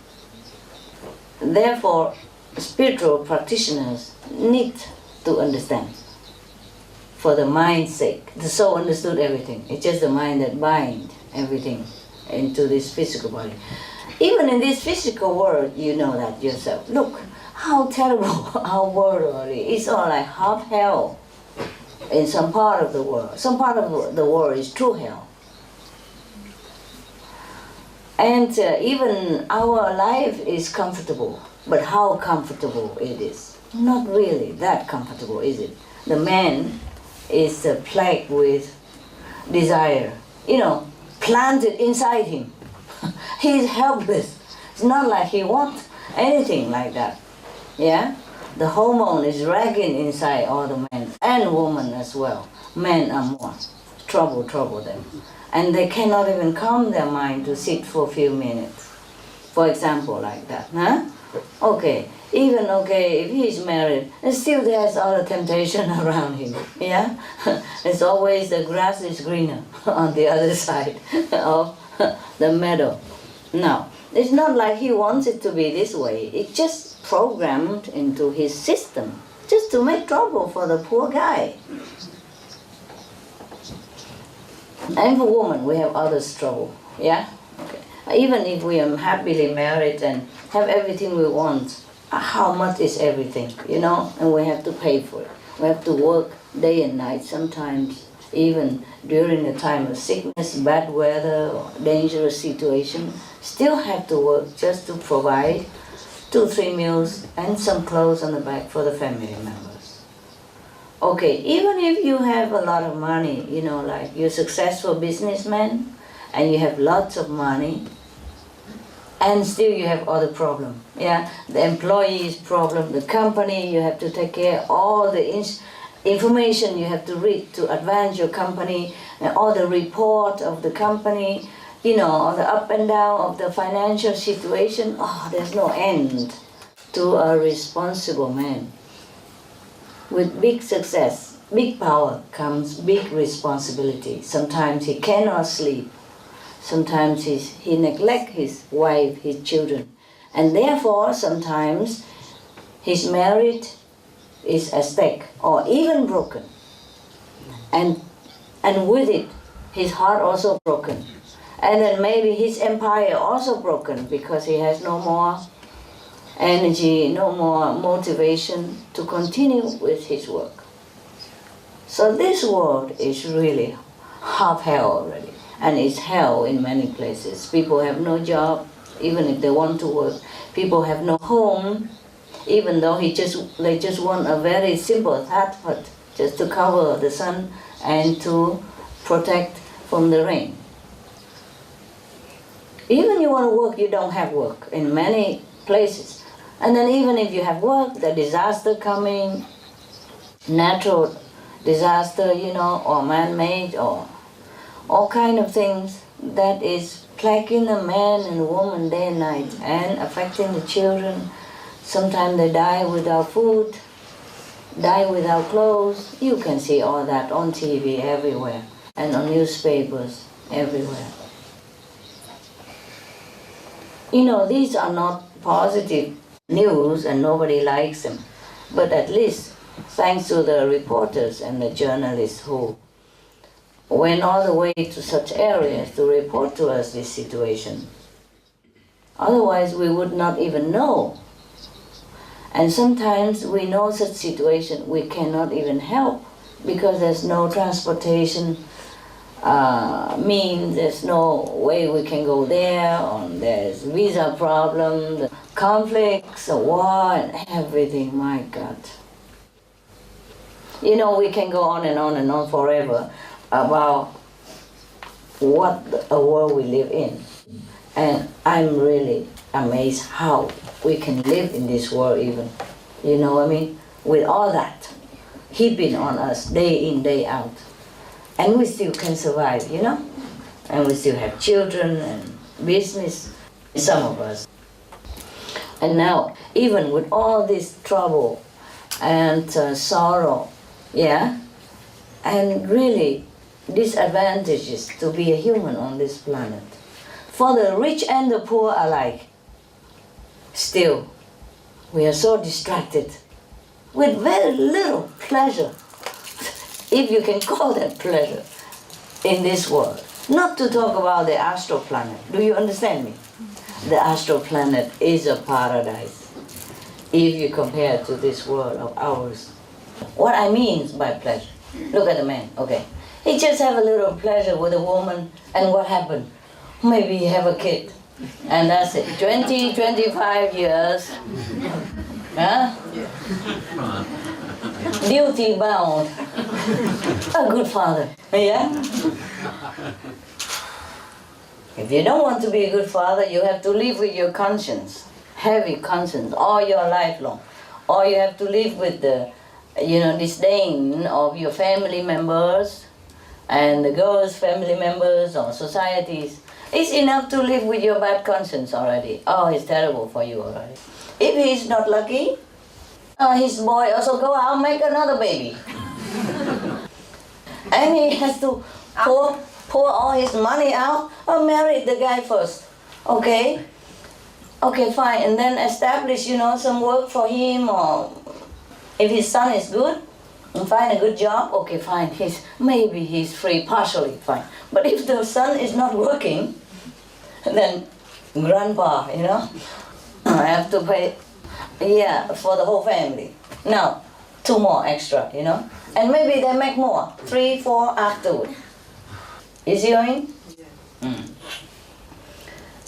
Therefore, spiritual practitioners need to understand. For the mind's sake, the soul understood everything. It's just the mind that binds everything into this physical body. Even in this physical world, you know that yourself. Look, how terrible our world really is. It's all like half hell in some part of the world. Some part of the world is true hell. And even our life is comfortable. But how comfortable it is? Not really that comfortable, is it? The man is plagued with desire, planted inside him. He's helpless. It's not like he wants anything like that. Yeah? The hormone is ragging inside all the men and women as well. Men are more. Trouble them. And they cannot even calm their mind to sit for a few minutes. For example, like that. Huh? Okay, if he's married, and still there's other temptation around him. Yeah? It's always the grass is greener on the other side of the meadow. Now, it's not like he wants it to be this way. It's just programmed into his system, just to make trouble for the poor guy. And for women, we have others trouble. Yeah? Okay. Even if we are happily married and have everything we want, how much is everything, and we have to pay for it. We have to work day and night sometimes, even during the time of sickness, bad weather, or dangerous situation, still have to work just to provide 2-3 meals and some clothes on the back for the family members. Okay, even if you have a lot of money, like you're a successful businessman and you have lots of money, and still you have other problems. Yeah, the employee's problem, the company, you have to take care of all the information you have to read to advance your company, and all the report of the company, all the up and down of the financial situation. Oh, there's no end to a responsible man. With big success, big power comes big responsibility. Sometimes he cannot sleep. Sometimes he neglects his wife, his children. And therefore, sometimes his marriage is at stake or even broken. And with it, his heart also broken. And then maybe his empire also broken because he has no more energy, no more motivation to continue with his work. So this world is really half hell already. And it's hell in many places. People have no job, even if they want to work. People have no home, even though they just want a very simple hut, just to cover the sun and to protect from the rain. Even you want to work, you don't have work in many places. And then even if you have work, the disaster coming, natural disaster, or man-made, or all kind of things that is plaguing the man and woman day and night and affecting the children. Sometimes they die without food, die without clothes. You can see all that on TV everywhere and on newspapers everywhere. These are not positive news and nobody likes them. But at least, thanks to the reporters and the journalists who went all the way to such areas to report to us this situation. Otherwise, we would not even know. And sometimes we know such situation, we cannot even help because there's no transportation means, there's no way we can go there, or there's visa problem, conflicts, war, and everything, my God. We can go on and on and on forever about what a world we live in. And I'm really amazed how we can live in this world even. With all that heaping on us day in, day out. And we still can survive, And we still have children and business, some of us. And now, even with all this trouble and sorrow, and really disadvantages to be a human on this planet, for the rich and the poor alike, still, we are so distracted with very little pleasure, if you can call that pleasure, in this world. Not to talk about the astral planet. Do you understand me? The astral planet is a paradise, if you compare to this world of ours. What I mean by pleasure, look at the man, okay. He just have a little pleasure with a woman, and what happened? Maybe he have a kid, and that's it. 20, 25 years, huh? Duty bound, a good father, yeah? If you don't want to be a good father, you have to live with your conscience, heavy conscience, all your life long. Or you have to live with the, disdain of your family members and the girls' family members or societies. It's enough to live with your bad conscience already. Oh, it's terrible for you already. If he's not lucky, his boy also go out and make another baby. And he has to pour all his money out or marry the guy first. Okay? Okay, fine. And then establish, some work for him, or if his son is good, and find a good job, okay, fine. Maybe he's free partially, fine. But if the son is not working, then grandpa, I have to pay, for the whole family. Now, 2 more extra, and maybe they make more, 3, 4 afterward. You see what I mean? Yeah.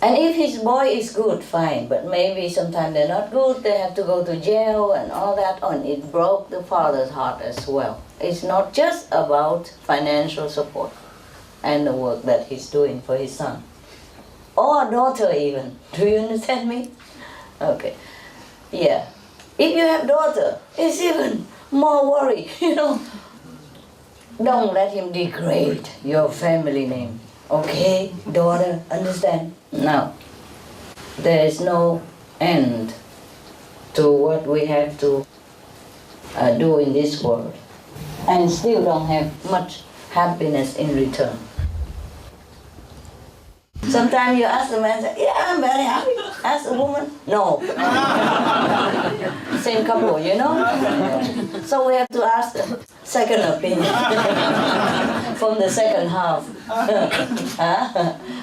And if his boy is good, fine, but maybe sometimes they're not good, they have to go to jail and all that, and it broke the father's heart as well. It's not just about financial support and the work that he's doing for his son. Or daughter even. Do you understand me? Okay. Yeah. If you have daughter, it's even more worry, Don't let him degrade your family name. Okay, daughter, understand? Now, there is no end to what we have to do in this world, and still don't have much happiness in return. Sometimes you ask the man, say, I'm very happy. Ask the woman, no. Same couple, So we have to ask the second opinion from the second half.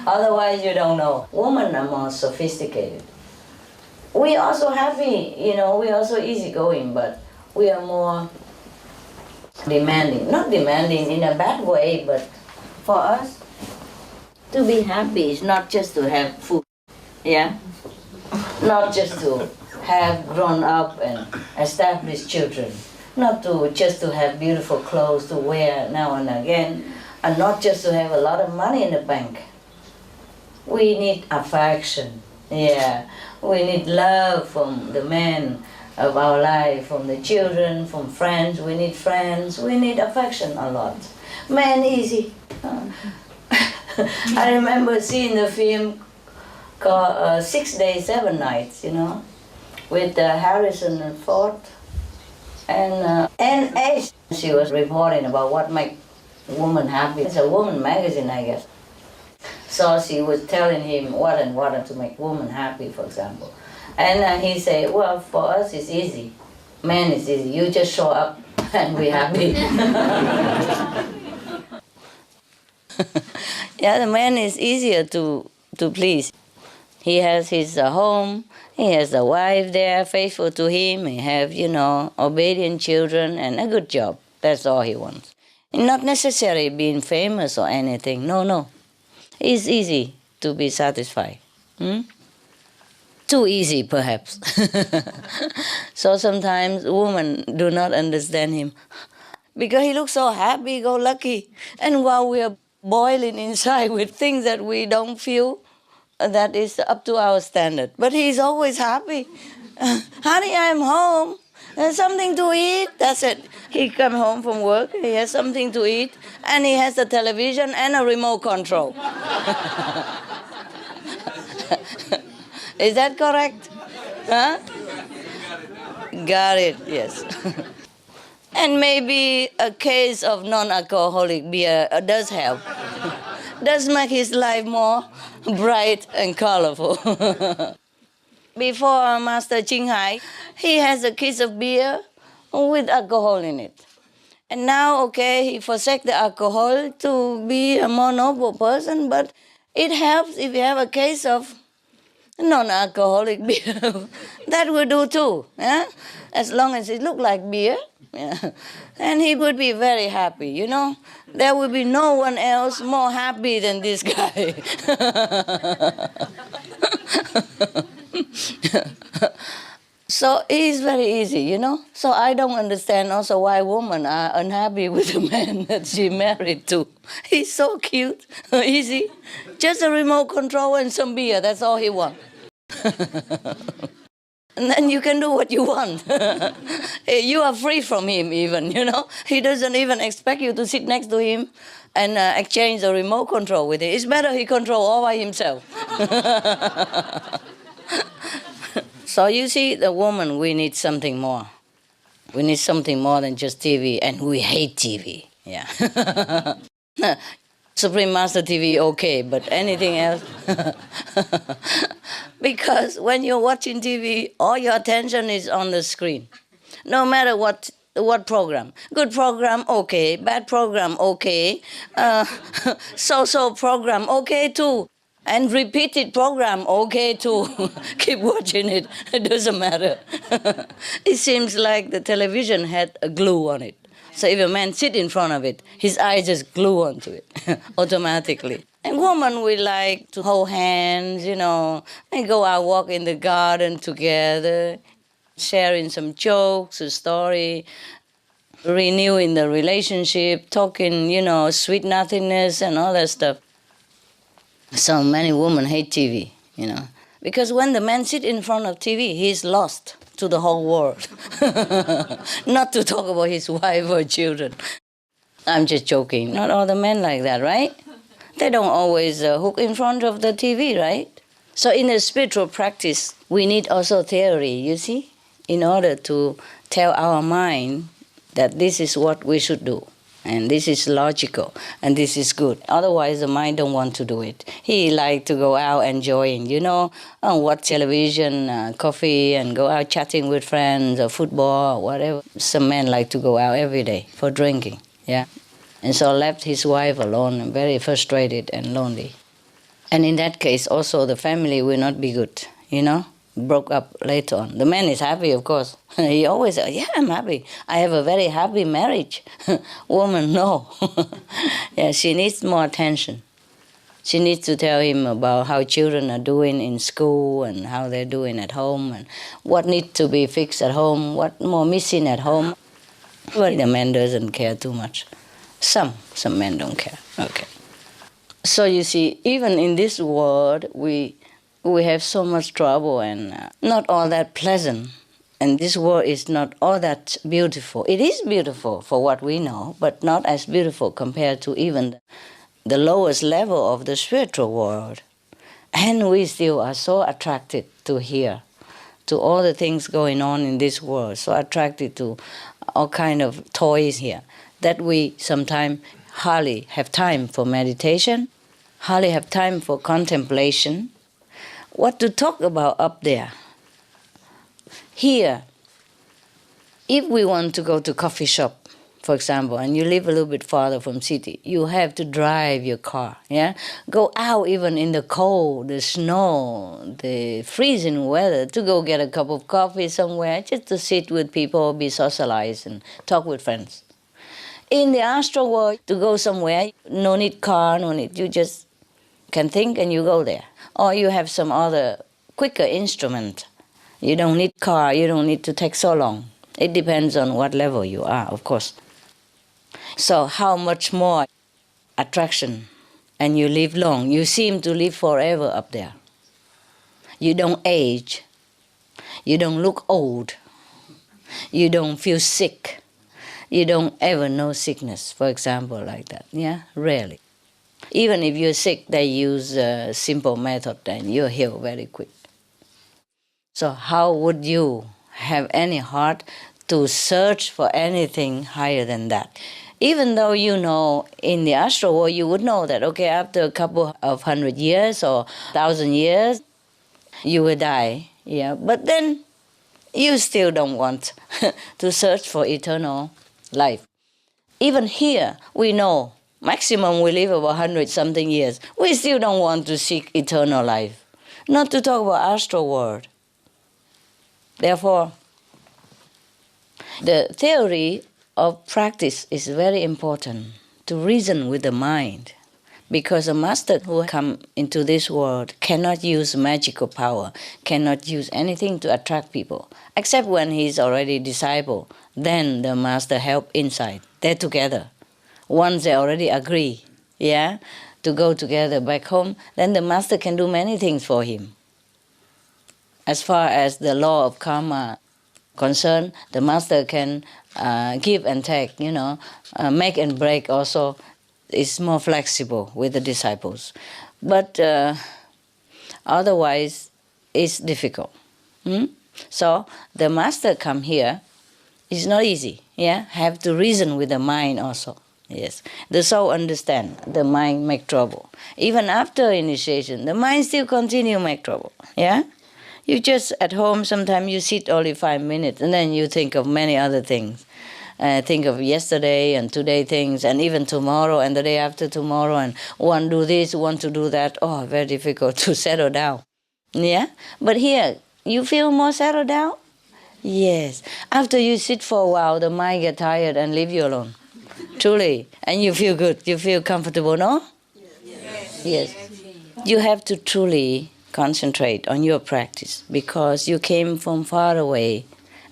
Otherwise you don't know. Women are more sophisticated. We also happy, we also easygoing, but we are more demanding. Not demanding in a bad way, but for us, To be happy is not just to have food, yeah? Not just to have grown up and established children. Not to just to have beautiful clothes to wear now and again, and not just to have a lot of money in the bank. We need affection, yeah. We need love from the men of our life, from the children, from friends. We need friends. We need affection a lot. Man, easy. I remember seeing the film called 6 Days, 7 Nights, you know, with Harrison Ford and Ash. She was reporting about what makes woman happy. It's a woman magazine, I guess. So she was telling him what and what to make woman happy, for example. And he said, well, for us it's easy. Man, it's easy. You just show up and we're happy. Yeah, the man is easier to please. He has his home, he has a wife there, faithful to him, he have, obedient children and a good job. That's all he wants. Not necessarily being famous or anything, no. It's easy to be satisfied. Too easy, perhaps. So sometimes women do not understand him because he looks so happy-go-lucky. And while we are boiling inside with things that we don't feel that is up to our standard. But he's always happy. Honey, I'm home. There's something to eat. That's it. He comes home from work, he has something to eat, and he has a television and a remote control. Is that correct? Huh? Got it, yes. And maybe a case of non-alcoholic beer does help. Does make his life more bright and colorful. Before Master Ching Hai, he has a case of beer with alcohol in it. And now, he forsake the alcohol to be a more noble person, but it helps if you have a case of non-alcoholic beer. That will do too, yeah? As long as it looks like beer. Yeah. And he would be very happy, There would be no one else more happy than this guy. So it's very easy, So I don't understand also why women are unhappy with the man that she married to. He's so cute, easy. Just a remote control and some beer, that's all he wants. And then you can do what you want. You are free from him even, He doesn't even expect you to sit next to him and exchange the remote control with him. It's better he control all by himself. So you see, the woman, we need something more. We need something more than just TV, and we hate TV. Yeah. Supreme Master TV, okay, but anything else? Because when you're watching TV, all your attention is on the screen. No matter what program. Good program, okay. Bad program, okay. So-so program, okay too. And repeated program, okay too. Keep watching it. It doesn't matter. It seems like the television had a glue on it. So if a man sit in front of it, his eyes just glue onto it automatically. And women, we like to hold hands, and go out walk in the garden together, sharing some jokes, a story, renewing the relationship, talking, sweet nothingness and all that stuff. So many women hate TV, because when the man sit in front of TV, he's lost to the whole world. Not to talk about his wife or children. I'm just joking. Not all the men like that, right? They don't always hook in front of the TV, right? So in a spiritual practice, we need also theory, you see, in order to tell our mind that this is what we should do. And this is logical, and this is good. Otherwise, the mind don't want to do it. He like to go out enjoying, watch television, coffee, and go out chatting with friends, or football, or whatever. Some men like to go out every day for drinking, yeah. And so left his wife alone, very frustrated and lonely. And in that case, also the family will not be good, broke up later on. The man is happy, of course. He always says, yeah, I'm happy. I have a very happy marriage. Woman, no. Yeah, she needs more attention. She needs to tell him about how children are doing in school and how they're doing at home and what needs to be fixed at home, what more missing at home. But the man doesn't care too much. Some men don't care. Okay. So you see, even in this world, we have so much trouble and not all that pleasant. And this world is not all that beautiful. It is beautiful for what we know, but not as beautiful compared to even the lowest level of the spiritual world. And we still are so attracted to here, to all the things going on in this world, so attracted to all kind of toys here, that we sometimes hardly have time for meditation, hardly have time for contemplation. What to talk about up there? Here, if we want to go to coffee shop, for example, and you live a little bit farther from city, you have to drive your car, yeah? Go out even in the cold, the snow, the freezing weather to go get a cup of coffee somewhere, just to sit with people, be socialized and talk with friends. In the astral world, to go somewhere, no need car, no need, you just can think and you go there. Or you have some other quicker instrument. You don't need car, you don't need to take so long. It depends on what level you are, of course. So how much more attraction, and you live long. You seem to live forever up there. You don't age. You don't look old. You don't feel sick. You don't ever know sickness, for example, like that. Yeah, rarely. Even if you're sick, they use a simple method and you're healed very quick. So how would you have any heart to search for anything higher than that? Even though you know in the astral world, you would know that, okay, after a couple of 100 years or 1,000 years, you will die. Yeah, but then you still don't want to search for eternal life. Even here, we know maximum we live about 100-something years. We still don't want to seek eternal life. Not to talk about astral world. Therefore, the theory of practice is very important, to reason with the mind. Because a master who comes into this world cannot use magical power, cannot use anything to attract people, except when he's already disciple. Then the master help inside. They're together. Once they already agree, yeah, to go together back home, then the master can do many things for him. As far as the law of karma concerned, the master can give and take, make and break also. Is more flexible with the disciples. But otherwise, it's difficult. So the master come here, it's not easy. Yeah, have to reason with the mind also. Yes, the soul understand, the mind make trouble. Even after initiation, the mind still continue make trouble. Yeah, you just at home, sometimes you sit only 5 minutes and then you think of many other things. Think of yesterday and today things, and even tomorrow and the day after tomorrow, and one do this, one to do that. Oh, very difficult to settle down. Yeah? But here, you feel more settled down? Yes. After you sit for a while, the mind get tired and leave you alone. Truly. And you feel good. You feel comfortable, no? Yes. You have to truly concentrate on your practice because you came from far away.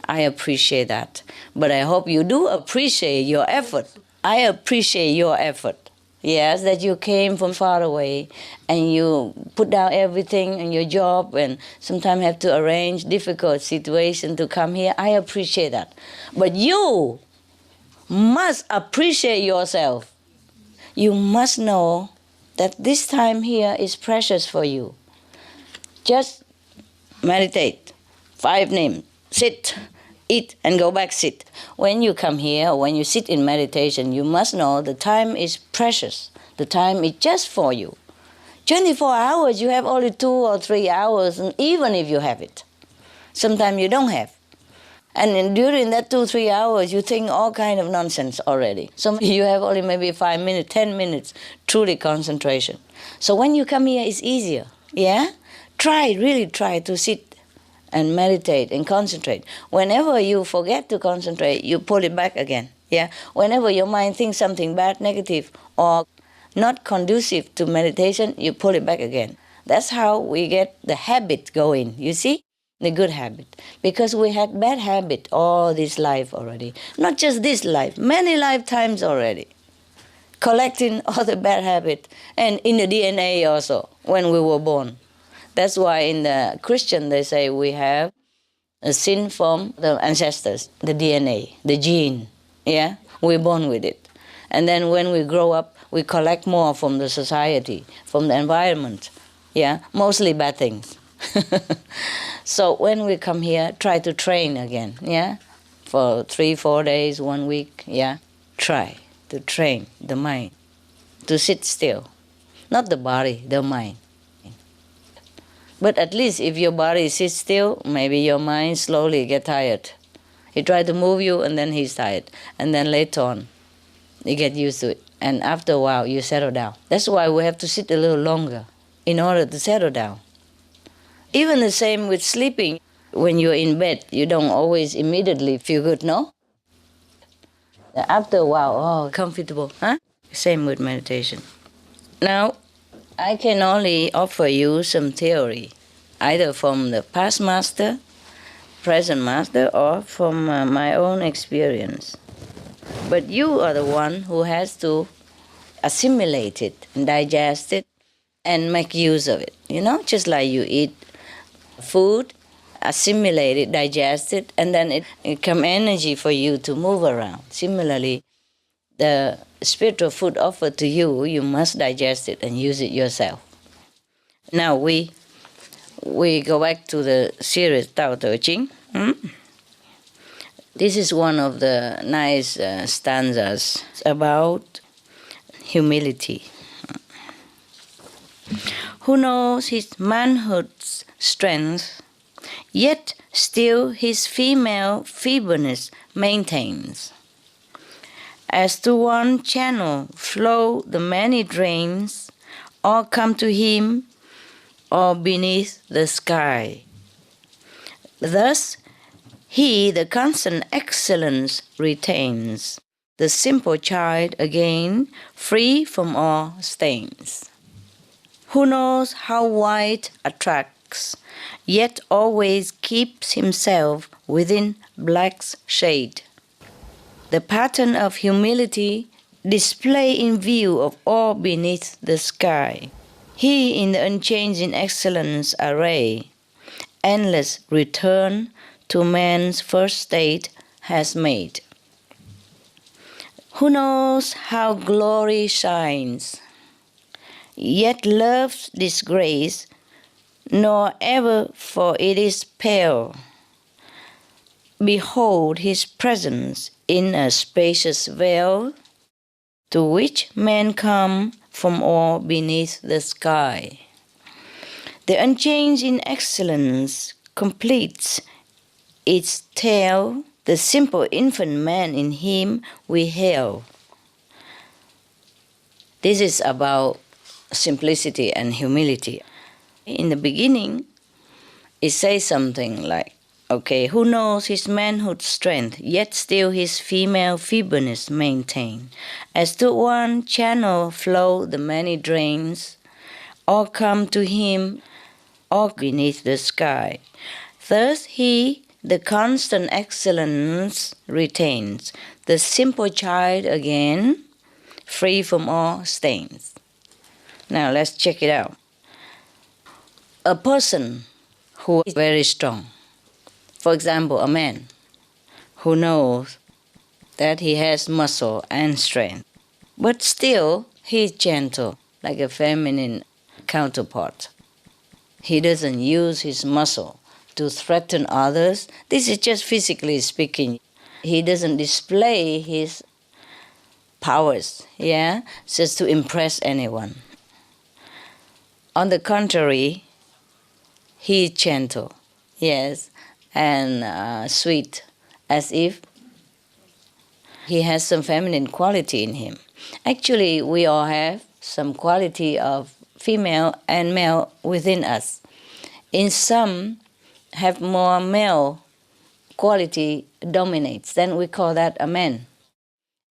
I appreciate that. But I hope you do appreciate your effort. I appreciate your effort. Yes, that you came from far away and you put down everything in your job and sometimes have to arrange difficult situation to come here. I appreciate that. But you must appreciate yourself. You must know that this time here is precious for you. Just meditate, 5 names, sit, eat and go back, sit. When you come here, when you sit in meditation, you must know the time is precious. The time is just for you. 24 hours, you have only 2 or 3 hours, and even if you have it. Sometimes you don't have. And during that 2-3 hours, you think all kind of nonsense already. So you have only maybe 5 minutes, 10 minutes, truly concentration. So when you come here, it's easier, yeah? Really try to sit and meditate and concentrate. Whenever you forget to concentrate, you pull it back again. Yeah. Whenever your mind thinks something bad, negative, or not conducive to meditation, you pull it back again. That's how we get the habit going, you see? The good habit. Because we had bad habit all this life already. Not just this life, many lifetimes already. Collecting all the bad habit. And in the DNA also, when we were born. That's why in the Christian they say we have a sin from the ancestors, the DNA, the gene. Yeah? We're born with it. And then when we grow up, we collect more from the society, from the environment. Yeah? Mostly bad things. So when we come here, try to train again, yeah? For 3-4 days, 1 week, yeah? Try to train the mind to sit still. Not the body, the mind. But at least if your body sits still, maybe your mind slowly get tired. He try to move you and then he's tired. And then later on, you get used to it. And after a while, you settle down. That's why we have to sit a little longer in order to settle down. Even the same with sleeping. When you're in bed, you don't always immediately feel good, no? After a while, oh, comfortable, huh? Same with meditation. Now, I can only offer you some theory, either from the past master, present master, or from my own experience. But you are the one who has to assimilate it, and digest it, and make use of it. You know, just like you eat food, assimilate it, digest it, and then it becomes energy for you to move around. Similarly, the spiritual food offered to you, you must digest it and use it yourself. Now we go back to the series Tao Te Ching. This is one of the nice stanzas about humility. Who knows his manhood's strength, yet still his female feebleness maintains. As to one channel flow the many drains, all come to him, or beneath the sky. Thus he the constant excellence retains, the simple child again, free from all stains. Who knows how white attracts, yet always keeps himself within black's shade. The pattern of humility display in view of all beneath the sky. He in the unchanging excellence array, endless return to man's first state has made. Who knows how glory shines, yet love's disgrace, nor ever for it is pale. Behold his presence in a spacious vale, to which men come from all beneath the sky. The unchanging excellence completes its tale, the simple infant man in him we hail. This is about simplicity and humility. In the beginning, it says something like, okay, who knows his manhood's strength, yet still his female feebleness maintain. As to one channel flow the many drains, all come to him, all beneath the sky. Thus he the constant excellence retains, the simple child again, free from all stains. Now let's check it out. A person who is very strong, for example, a man who knows that he has muscle and strength, but still he is gentle, like a feminine counterpart. He doesn't use his muscle to threaten others. This is just physically speaking. He doesn't display his powers, just to impress anyone. On the contrary, he is gentle, and sweet, as if he has some feminine quality in him. Actually, we all have some quality of female and male within us. In some, have more male quality dominates, then we call that a man.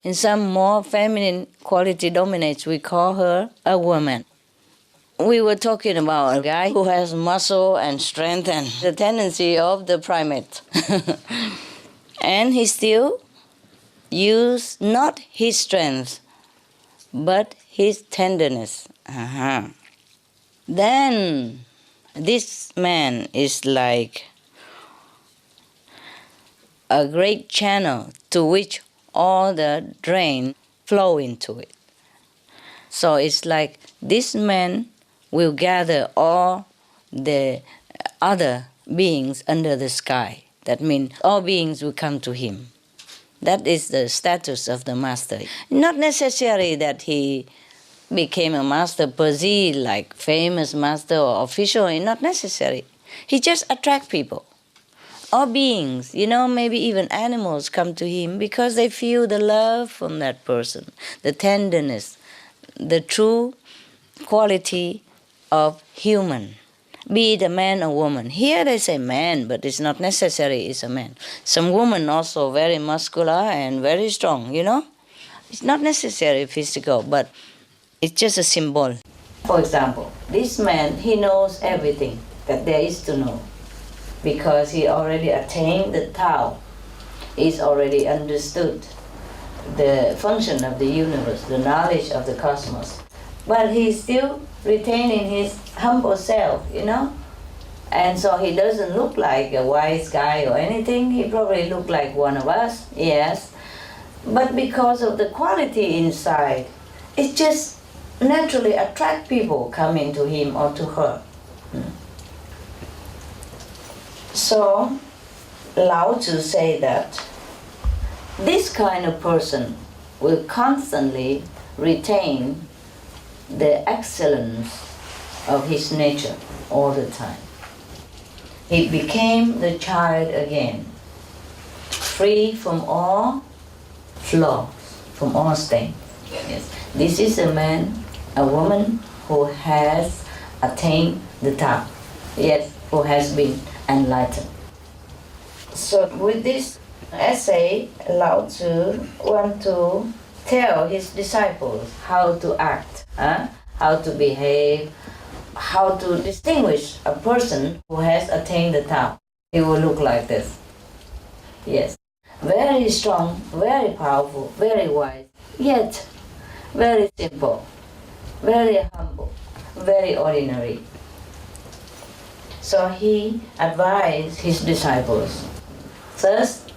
In some more feminine quality dominates, we call her a woman. We were talking about a guy who has muscle and strength and the tendency of the primate. And he still used not his strength, but his tenderness. Then this man is like a great channel to which all the drain flow into it. So it's like this man will gather all the other beings under the sky. That means all beings will come to him. That is the status of the master. Not necessary that he became a master per se, like famous master or official, not necessary. He just attracts people. All beings, maybe even animals come to him because they feel the love from that person, the tenderness, the true quality of human, be it a man or woman. Here they say man, but it's not necessary it's a man. Some women also very muscular and very strong, It's not necessary physical, but it's just a symbol. For example, this man, he knows everything that there is to know because he already attained the Tao. He's already understood the function of the universe, the knowledge of the cosmos. But he's still retaining his humble self, And so he doesn't look like a wise guy or anything. He probably look like one of us, yes. But because of the quality inside, it just naturally attract people coming to him or to her. So Lao Tzu say that this kind of person will constantly retain the excellence of his nature all the time. He became the child again, free from all flaws, from all stain. Yes. This is a man, a woman who has attained the Tao, yes, who has been enlightened. So with this essay, Lao Tzu wants to tell his disciples how to act, how to behave, how to distinguish a person who has attained the Tao. He will look like this. Yes. Very strong, very powerful, very wise, yet very simple, very humble, very ordinary. So he advised his disciples first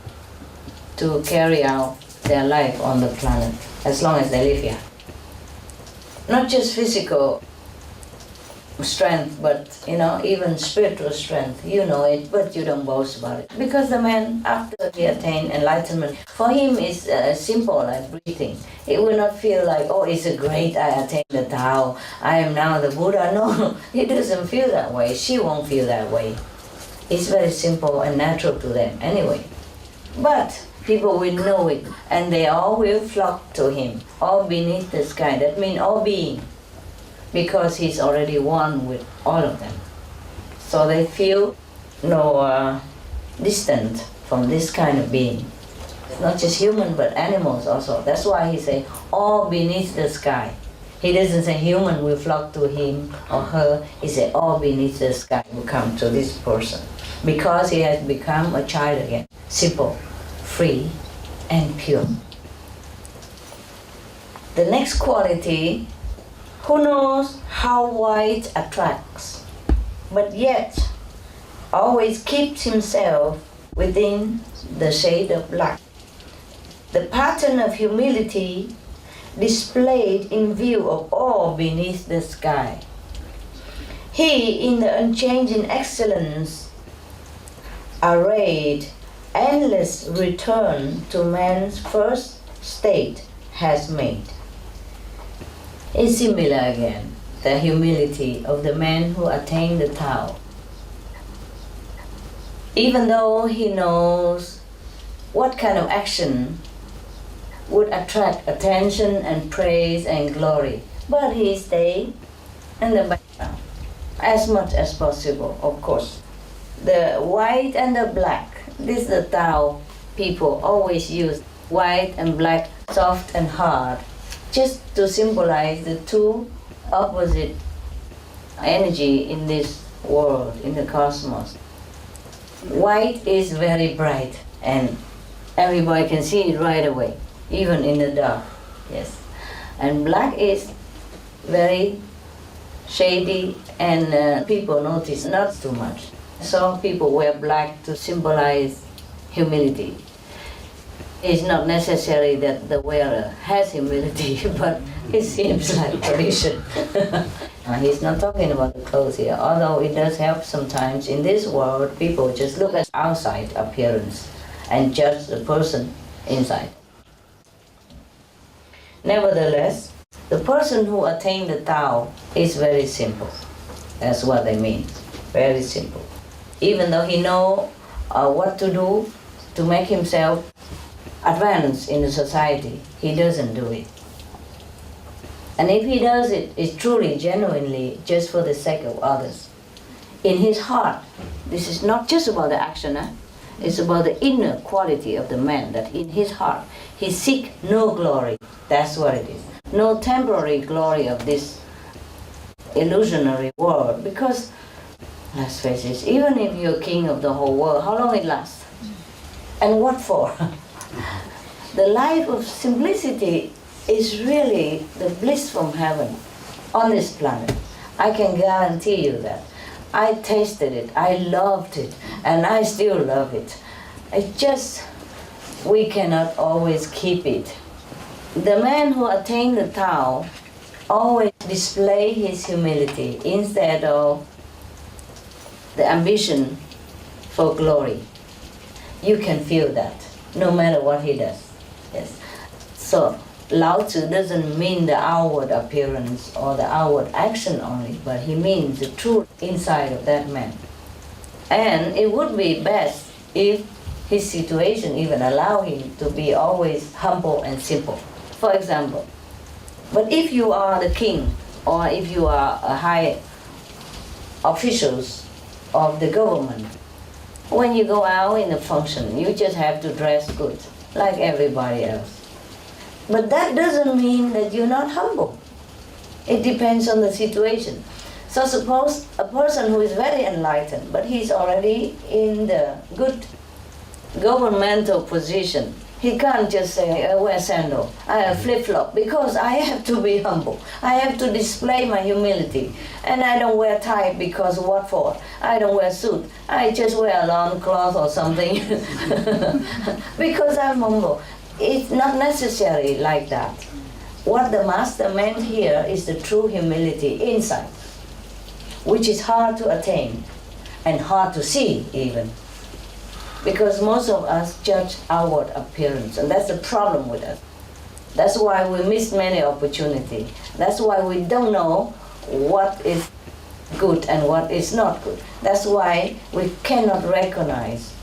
to carry out their life on the planet as long as they live here. Not just physical strength, but even spiritual strength. You know it, but you don't boast about it. Because the man, after he attained enlightenment, for him is simple like breathing. He will not feel like, oh, it's a great, I attained the Tao, I am now the Buddha. No, he doesn't feel that way. She won't feel that way. It's very simple and natural to them anyway. But people will know it, and they all will flock to him, all beneath the sky. That means all being, because he's already one with all of them. So they feel no distant from this kind of being. It's not just human, but animals also. That's why he say all beneath the sky. He doesn't say human will flock to him or her. He say all beneath the sky will come to this person, because he has become a child again, simple, free, and pure. The next quality, who knows how white attracts, but yet always keeps himself within the shade of black. The pattern of humility displayed in view of all beneath the sky. He, in the unchanging excellence, arrayed endless return to man's first state has made. It's similar again, the humility of the man who attained the Tao. Even though he knows what kind of action would attract attention and praise and glory, but he stays in the background as much as possible, of course. The white and the black, this is the Tao people always use white and black soft and hard, just to symbolize the two opposite energy in this world, in the cosmos. White is very bright and everybody can see it right away, even in the dark. Yes. And black is very shady and people notice not too much. Some people wear black to symbolize humility. It's not necessary that the wearer has humility, but it seems like tradition. He's not talking about the clothes here, although it does help sometimes. In this world, people just look at outside appearance and judge the person inside. Nevertheless, the person who attained the Tao is very simple. That's what they mean, very simple. Even though he knows what to do to make himself advance in the society, he doesn't do it. And if he does it, it's truly, genuinely, just for the sake of others. In his heart, this is not just about the action, it's about the inner quality of the man, that in his heart, he seeks no glory. That's what it is. No temporary glory of this illusionary world, because, let's face it, even if you're king of the whole world, how long it lasts? And what for? The life of simplicity is really the bliss from heaven on this planet. I can guarantee you that. I tasted it, I loved it, and I still love it. It's just, we cannot always keep it. The man who attained the Tao always display his humility instead of the ambition for glory. You can feel that, no matter what he does. Yes. So, Lao Tzu doesn't mean the outward appearance or the outward action only, but he means the true inside of that man. And it would be best if his situation even allow him to be always humble and simple. For example, but if you are the king or if you are a high officials of the government, when you go out in a function, you just have to dress good, like everybody else. But that doesn't mean that you're not humble. It depends on the situation. So suppose a person who is very enlightened, but he's already in the good governmental position, he can't just say, I wear sandal, I have flip-flop, because I have to be humble. I have to display my humility. And I don't wear tie because what for? I don't wear suit. I just wear a long cloth or something because I'm humble. It's not necessary like that. What the master meant here is the true humility inside, which is hard to attain and hard to see even. Because most of us judge outward appearance, and that's the problem with us. That's why we miss many opportunities. That's why we don't know what is good and what is not good. That's why we cannot recognize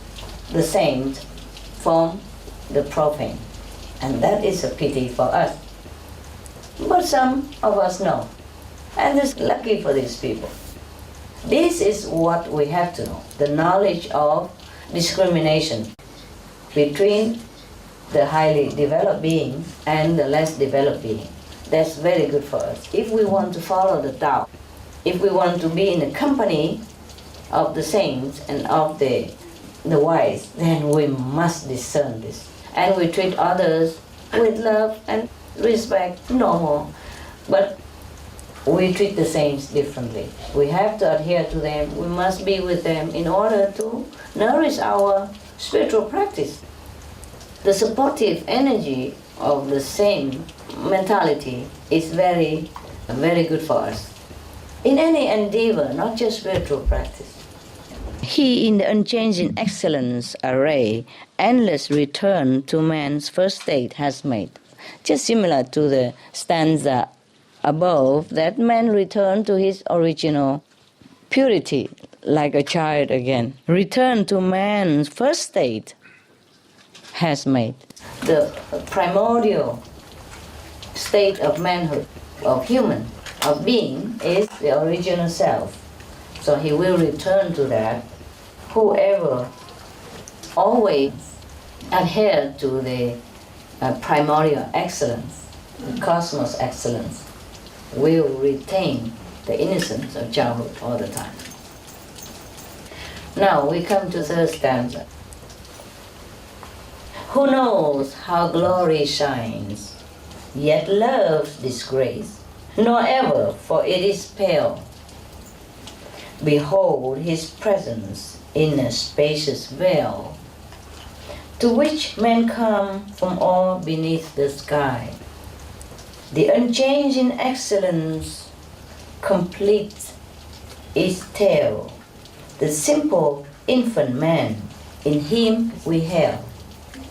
the saint from the profane. And that is a pity for us. But some of us know. And it's lucky for these people. This is what we have to know, the knowledge of discrimination between the highly developed being and the less developed being. That's very good for us. If we want to follow the Tao, if we want to be in the company of the saints and of the wise, then we must discern this. And we treat others with love and respect, normal. But we treat the saints differently. We have to adhere to them. We must be with them in order to nourish our spiritual practice. The supportive energy of the same mentality is very, very good for us. In any endeavor, not just spiritual practice. He in the unchanging excellence array, endless return to man's first state has made. Just similar to the stanza above, that man returned to his original purity, like a child again. Return to man's first state has made. The primordial state of manhood, of human, of being, is the original self. So he will return to that. Whoever always adhere to the primordial excellence, the cosmos excellence, will retain the innocence of childhood all the time. Now we come to third stanza. Who knows how glory shines, yet love's disgrace, nor ever, for it is pale. Behold his presence in a spacious veil, to which men come from all beneath the sky. The unchanging excellence completes its tale. The simple infant man, in him we hail.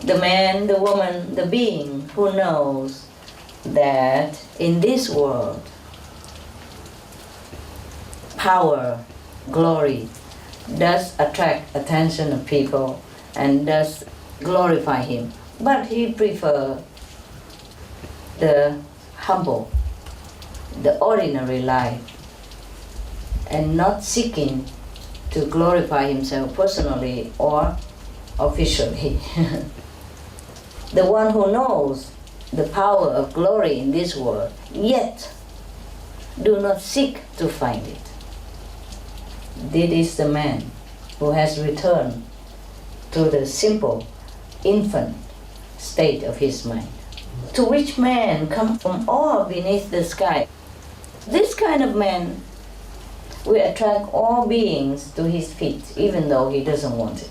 The man, the woman, the being who knows that in this world, power, glory does attract attention of people and does glorify him. But he prefers the humble, the ordinary life, and not seeking to glorify himself personally or officially. The one who knows the power of glory in this world, yet do not seek to find it. This is the man who has returned to the simple, infant state of his mind, to which man come from all beneath the sky. This kind of man will attract all beings to his feet, even though he doesn't want it.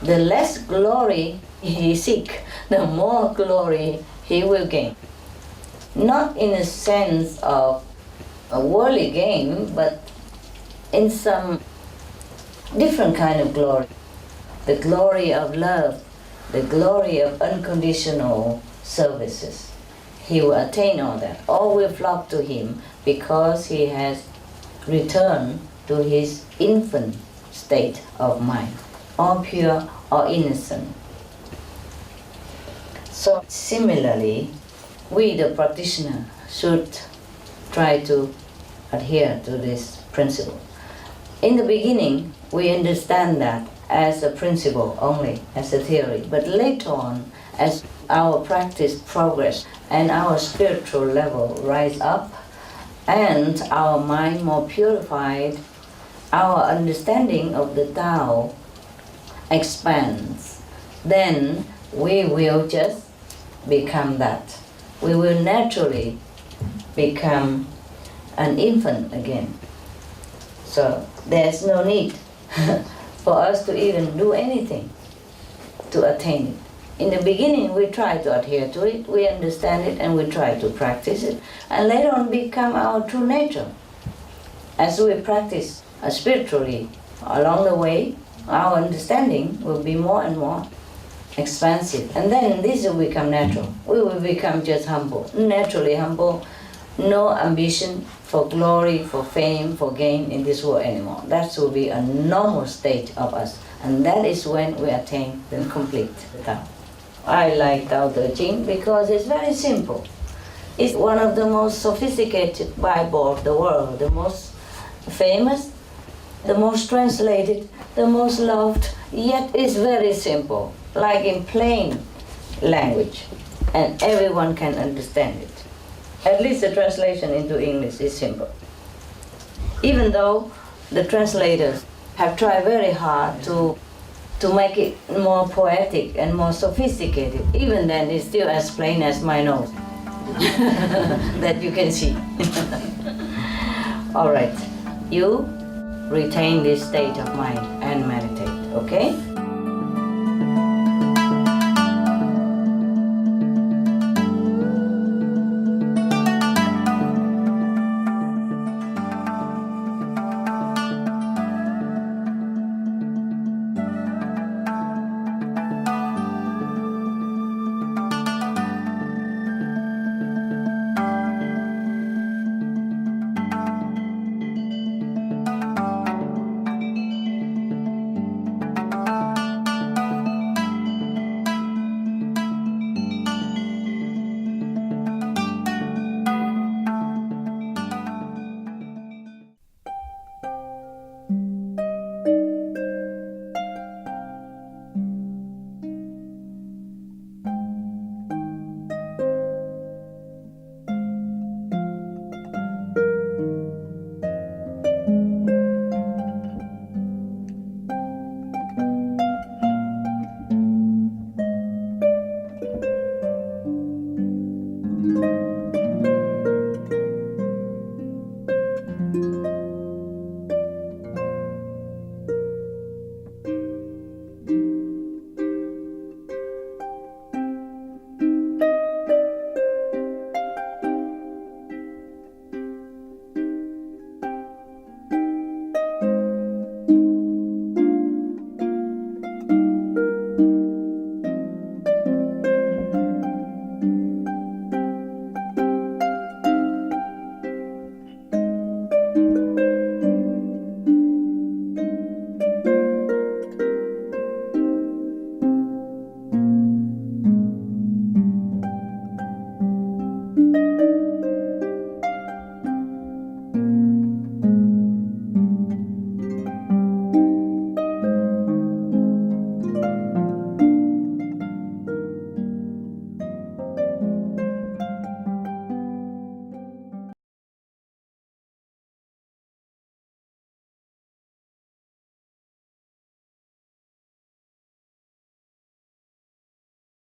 The less glory he seeks, the more glory he will gain. Not in a sense of a worldly gain, but in some different kind of glory. The glory of love, the glory of unconditional services. He will attain all that. All will flock to him because he has returned to his infant state of mind, all pure or innocent. So similarly, we the practitioner should try to adhere to this principle. In the beginning, we understand that as a principle only, as a theory, but later on, as our practice progress and our spiritual level rise up and our mind more purified, our understanding of the Tao expands, then we will just become that. We will naturally become an infant again. So there's no need for us to even do anything to attain it. In the beginning, we try to adhere to it, we understand it, and we try to practice it, and later on become our true nature. As we practice spiritually along the way, our understanding will be more and more expansive, and then this will become natural. We will become just humble, naturally humble, no ambition for glory, for fame, for gain in this world anymore. That will be a normal state of us, and that is when we attain the complete Tao. I like Tao Te Ching because it's very simple. It's one of the most sophisticated Bible of the world, the most famous, the most translated, the most loved, yet it's very simple, like in plain language, and everyone can understand it. At least the translation into English is simple. Even though the translators have tried very hard to make it more poetic and more sophisticated, even then it's still as plain as my nose that you can see. All right, you retain this state of mind and meditate, okay?